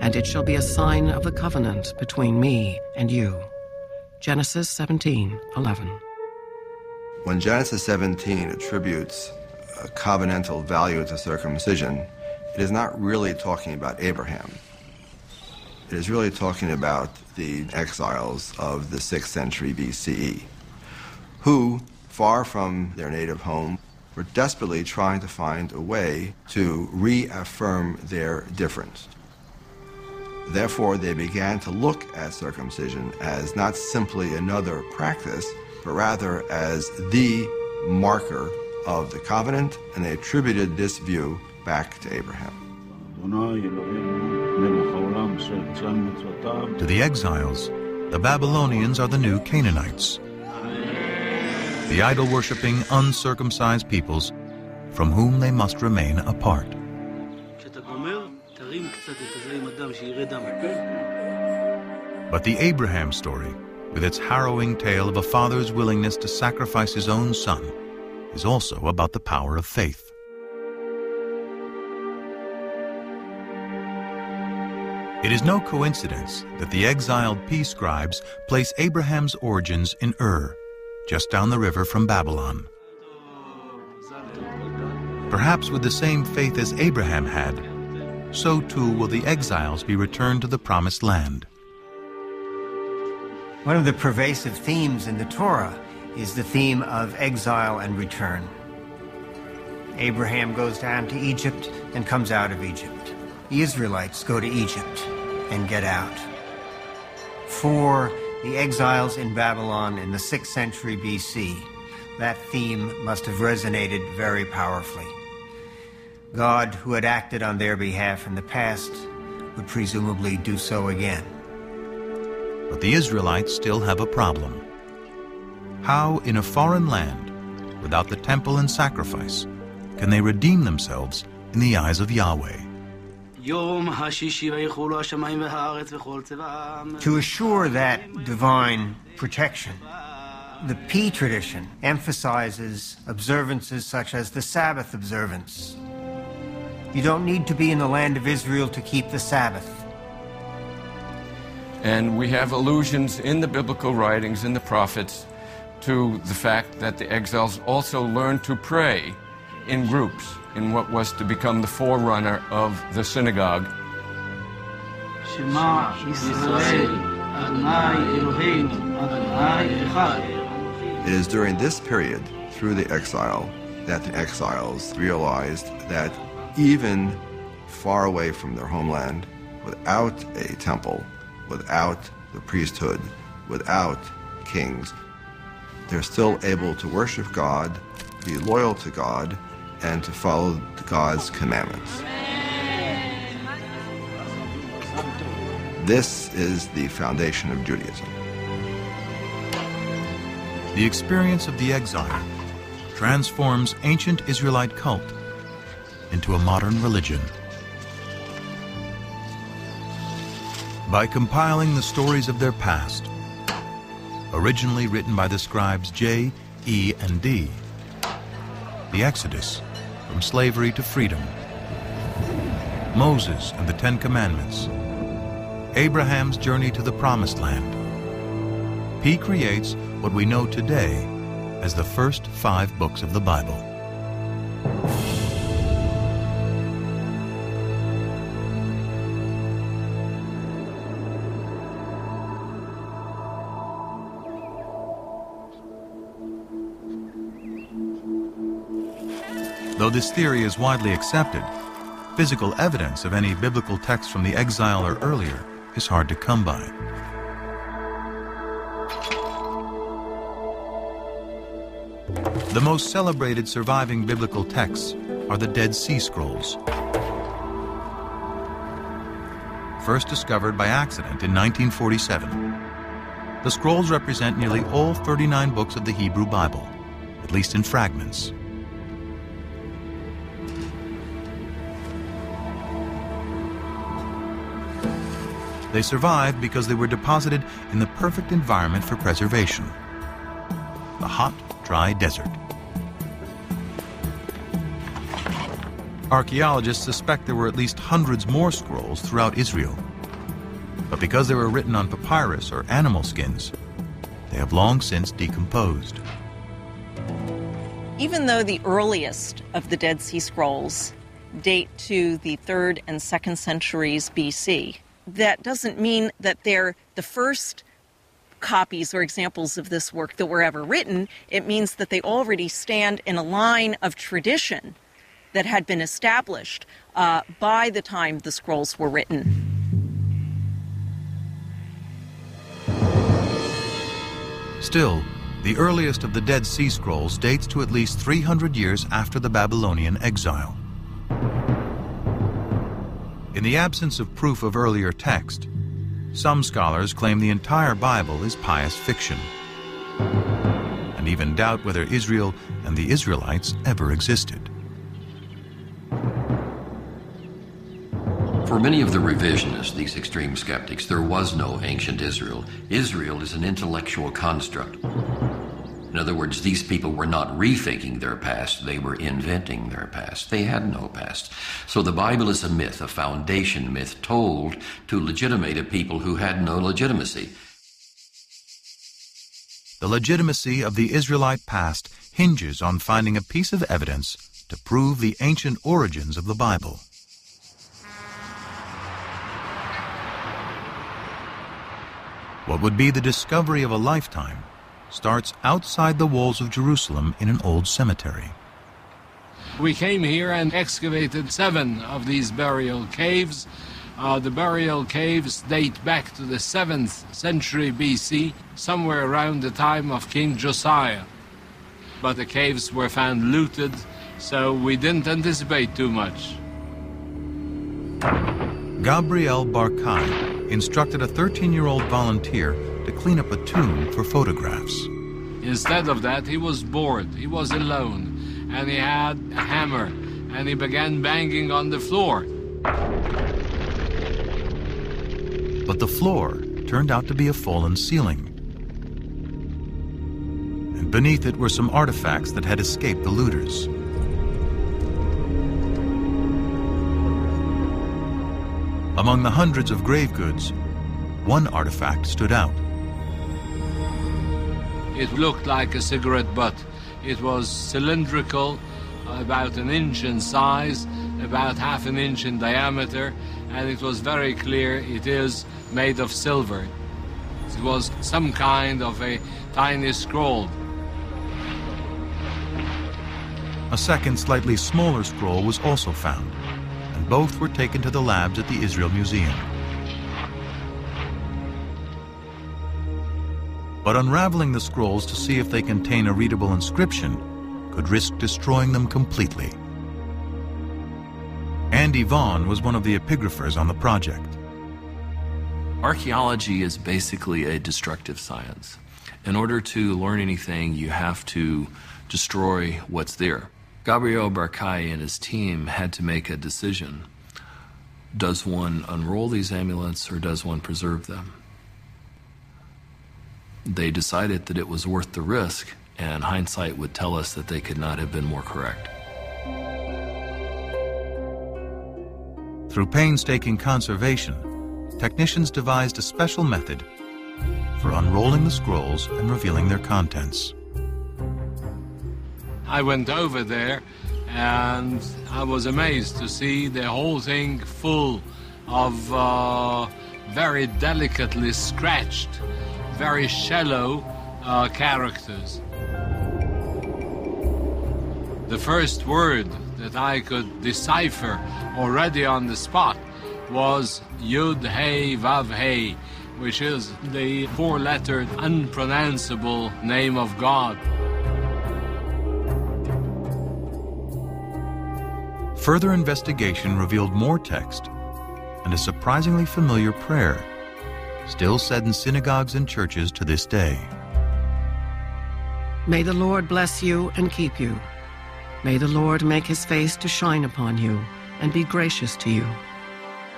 and it shall be a sign of the covenant between me and you. Genesis 17:11. When Genesis 17 attributes a covenantal value to circumcision, it is not really talking about Abraham. It is really talking about the exiles of the 6th century BCE, who, far from their native home, were desperately trying to find a way to reaffirm their difference. Therefore, they began to look at circumcision as not simply another practice, but rather as the marker of the covenant, and they attributed this view back to Abraham. To the exiles, the Babylonians are the new Canaanites, the idol-worshipping, uncircumcised peoples from whom they must remain apart. But the Abraham story with its harrowing tale of a father's willingness to sacrifice his own son, is also about the power of faith. It is no coincidence that the exiled P scribes place Abraham's origins in Ur, just down the river from Babylon. Perhaps with the same faith as Abraham had, so too will the exiles be returned to the promised land. One of the pervasive themes in the Torah is the theme of exile and return. Abraham goes down to Egypt and comes out of Egypt. The Israelites go to Egypt and get out. For the exiles in Babylon in the 6th century BC, that theme must have resonated very powerfully. God, who had acted on their behalf in the past, would presumably do so again. But the Israelites still have a problem. How, in a foreign land, without the temple and sacrifice, can they redeem themselves in the eyes of Yahweh? To assure that divine protection, the P tradition emphasizes observances such as the Sabbath observance. You don't need to be in the land of Israel to keep the Sabbath. And we have allusions in the biblical writings, in the prophets, to the fact that the exiles also learned to pray in groups in what was to become the forerunner of the synagogue. Shema Yisrael, Adonai Eloheinu, Adonai Echad. It is during this period, through the exile, that the exiles realized that even far away from their homeland, without a temple, without the priesthood, without kings, they're still able to worship God, be loyal to God, and to follow God's commandments. This is the foundation of Judaism. The experience of the exile transforms ancient Israelite cult into a modern religion. By compiling the stories of their past, originally written by the scribes J, E, and D, the Exodus from slavery to freedom, Moses and the Ten Commandments, Abraham's journey to the Promised Land, P creates what we know today as the first 5 books of the Bible. Though this theory is widely accepted, physical evidence of any biblical text from the exile or earlier is hard to come by. The most celebrated surviving biblical texts are the Dead Sea Scrolls. First discovered by accident in 1947, the scrolls represent nearly all 39 books of the Hebrew Bible, at least in fragments. They survived because they were deposited in the perfect environment for preservation: the hot, dry desert. Archaeologists suspect there were at least hundreds more scrolls throughout Israel. But because they were written on papyrus or animal skins, they have long since decomposed. Even though the earliest of the Dead Sea Scrolls date to the 3rd and 2nd centuries BC, that doesn't mean that they're the first copies or examples of this work that were ever written. It means that they already stand in a line of tradition that had been established by the time the scrolls were written. Still, the earliest of the Dead Sea Scrolls dates to at least 300 years after the Babylonian exile. In the absence of proof of earlier text, some scholars claim the entire Bible is pious fiction, and even doubt whether Israel and the Israelites ever existed. For many of the revisionists, these extreme skeptics, there was no ancient Israel. Israel is an intellectual construct. In other words, these people were not rethinking their past, they were inventing their past. They had no past. So the Bible is a myth, a foundation myth, told to legitimate a people who had no legitimacy. The legitimacy of the Israelite past hinges on finding a piece of evidence to prove the ancient origins of the Bible. What would be the discovery of a lifetime starts outside the walls of Jerusalem in an old cemetery. We came here and excavated 7 of these burial caves. The burial caves date back to the 7th century BC, somewhere around the time of King Josiah. But the caves were found looted, so we didn't anticipate too much. Gabriel Barkai instructed a 13-year-old volunteer to clean up a tomb for photographs. Instead of that, he was bored, he was alone, and he had a hammer, and he began banging on the floor. But the floor turned out to be a fallen ceiling. And beneath it were some artifacts that had escaped the looters. Among the hundreds of grave goods, one artifact stood out. It looked like a cigarette butt. It was cylindrical, about 1 inch in size, about ½ an inch in diameter, and it was very clear it is made of silver. It was some kind of a tiny scroll. A second, slightly smaller scroll was also found, and both were taken to the labs at the Israel Museum. But unraveling the scrolls to see if they contain a readable inscription could risk destroying them completely. Andy Vaughn was one of the epigraphers on the project. Archaeology is basically a destructive science. In order to learn anything, you have to destroy what's there. Gabriel Barkai and his team had to make a decision. Does one unroll these amulets or does one preserve them? They decided that it was worth the risk, and hindsight would tell us that they could not have been more correct. Through painstaking conservation, technicians devised a special method for unrolling the scrolls and revealing their contents. I went over there and I was amazed to see the whole thing full of very delicately scratched, very shallow characters. The first word that I could decipher already on the spot was Yud Hey Vav Hey, which is the 4-lettered unpronounceable name of God. Further investigation revealed more text and a surprisingly familiar prayer, still said in synagogues and churches to this day. May the Lord bless you and keep you. May the Lord make his face to shine upon you and be gracious to you.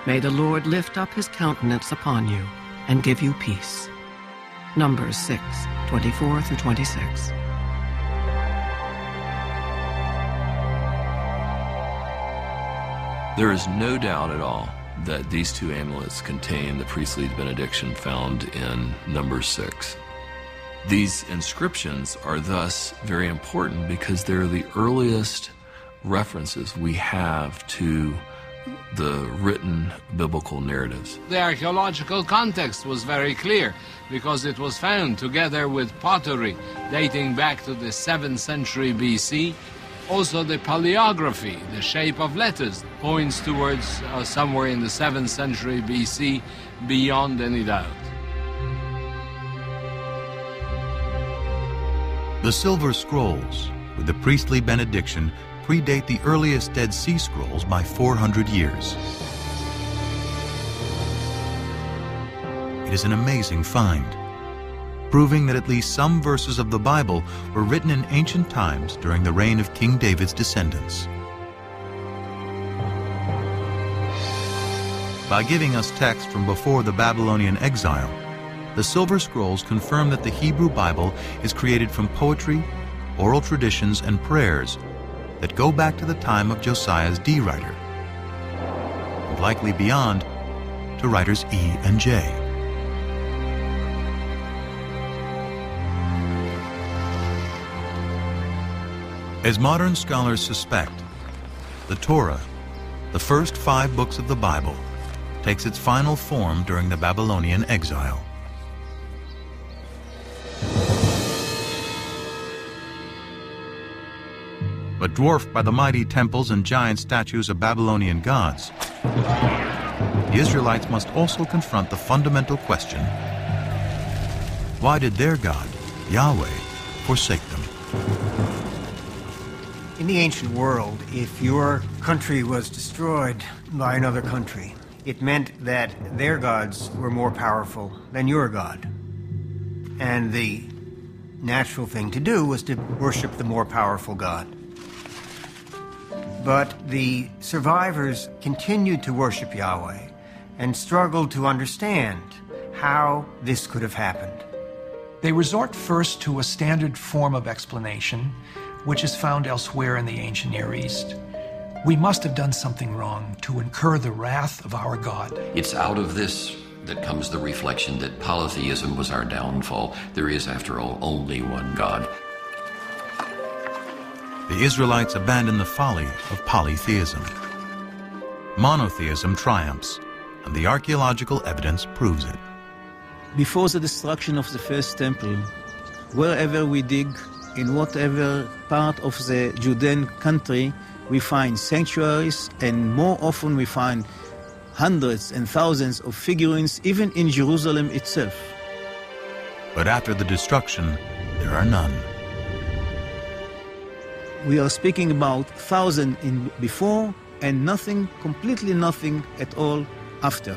May the Lord lift up his countenance upon you and give you peace. Numbers 6:24-26. There is no doubt at all that these 2 amulets contain the priestly benediction found in Numbers 6. These inscriptions are thus very important because they're the earliest references we have to the written biblical narratives. The archaeological context was very clear because it was found together with pottery dating back to the 7th century BC. Also the paleography, the shape of letters, points towards somewhere in the 7th century BC beyond any doubt. The silver scrolls with the priestly benediction predate the earliest Dead Sea Scrolls by 400 years. It is an amazing find, proving that at least some verses of the Bible were written in ancient times during the reign of King David's descendants. By giving us text from before the Babylonian exile, the Silver Scrolls confirm that the Hebrew Bible is created from poetry, oral traditions, and prayers that go back to the time of Josiah's D writer, and likely beyond to writers E and J. As modern scholars suspect, the Torah, the first 5 books of the Bible, takes its final form during the Babylonian exile. But dwarfed by the mighty temples and giant statues of Babylonian gods, the Israelites must also confront the fundamental question: why did their God, Yahweh, forsake them? In the ancient world, if your country was destroyed by another country, it meant that their gods were more powerful than your God. And the natural thing to do was to worship the more powerful God. But the survivors continued to worship Yahweh and struggled to understand how this could have happened. They resort first to a standard form of explanation, which is found elsewhere in the ancient Near East. We must have done something wrong to incur the wrath of our God. It's out of this that comes the reflection that polytheism was our downfall. There is, after all, only one God. The Israelites abandon the folly of polytheism. Monotheism triumphs, and the archaeological evidence proves it. Before the destruction of the first temple, wherever we dig, in whatever part of the Judean country, we find sanctuaries, and more often we find hundreds and thousands of figurines, even in Jerusalem itself. But after the destruction, there are none. We are speaking about 1,000 in before, and nothing, completely nothing at all after.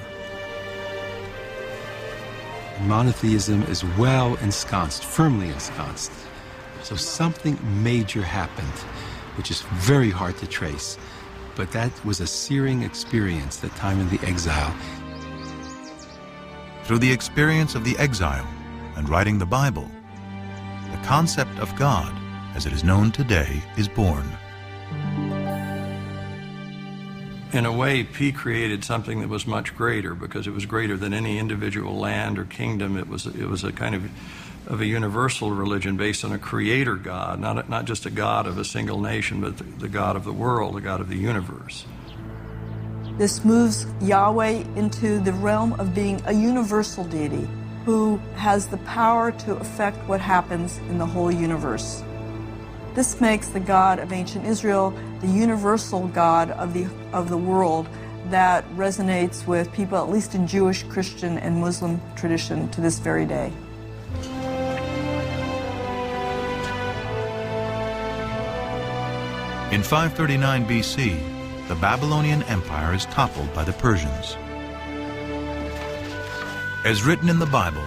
Monotheism is well ensconced, firmly ensconced. So something major happened, which is very hard to trace. But that was a searing experience, the time of the exile. Through the experience of the exile and writing the Bible, the concept of God, as it is known today, is born. In a way, P created something that was much greater, because it was greater than any individual land or kingdom. It was a kind of a universal religion based on a creator God, not just a God of a single nation, but the God of the world, the God of the universe. This moves Yahweh into the realm of being a universal deity who has the power to affect what happens in the whole universe. This makes the God of ancient Israel the universal God of the world that resonates with people, at least in Jewish, Christian, and Muslim tradition to this very day. In 539 BC, the Babylonian Empire is toppled by the Persians. As written in the Bible,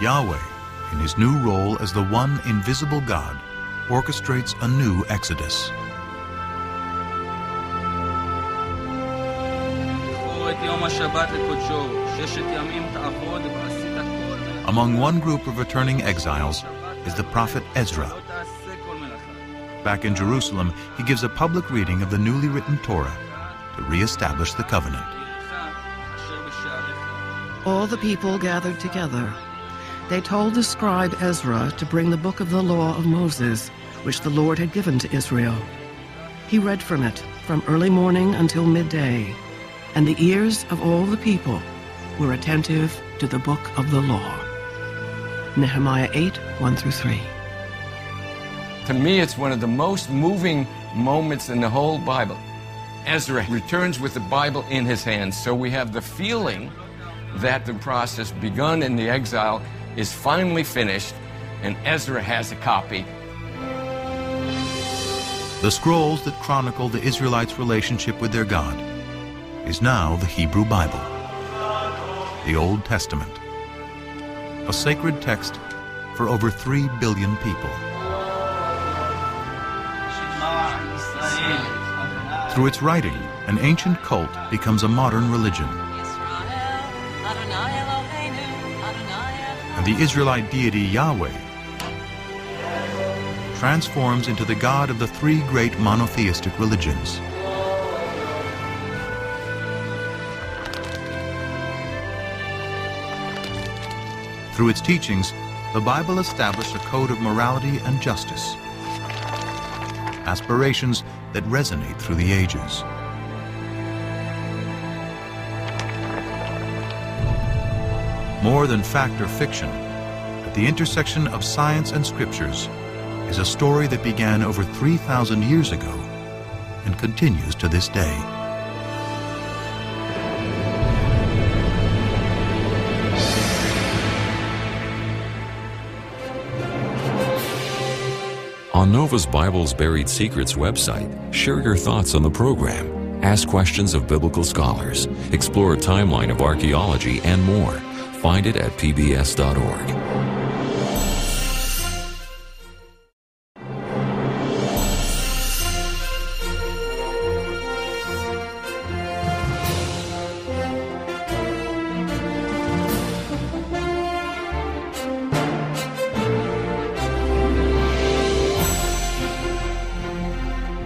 Yahweh, in his new role as the one invisible God, orchestrates a new exodus. Among one group of returning exiles is the prophet Ezra. Back in Jerusalem, he gives a public reading of the newly written Torah to reestablish the covenant. All the people gathered together. They told the scribe Ezra to bring the book of the law of Moses, which the Lord had given to Israel. He read from it from early morning until midday, and the ears of all the people were attentive to the book of the law. Nehemiah 8, 1-3. To me, it's one of the most moving moments in the whole Bible. Ezra returns with the Bible in his hands, so we have the feeling that the process begun in the exile is finally finished, and Ezra has a copy. The scrolls that chronicle the Israelites' relationship with their God is now the Hebrew Bible, the Old Testament, a sacred text for over 3 billion people. Through its writing, an ancient cult becomes a modern religion, And the Israelite deity Yahweh transforms into the God of the three great monotheistic religions. Through its teachings, the Bible established a code of morality and justice, aspirations that resonate through the ages. More than fact or fiction, at the intersection of science and scriptures is a story that began over 3,000 years ago and continues to this day. On Nova's Bible's Buried Secrets website, share your thoughts on the program, ask questions of biblical scholars, explore a timeline of archaeology, and more. Find it at pbs.org.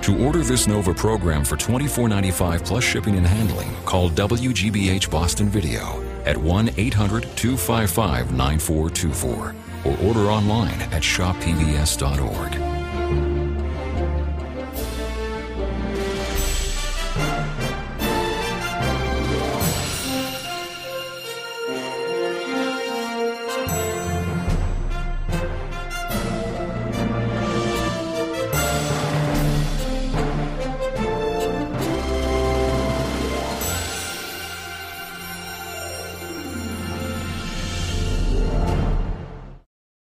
To order this Nova program for $24.95 plus shipping and handling, call WGBH Boston Video at 1-800-255-9424 or order online at shoppbs.org.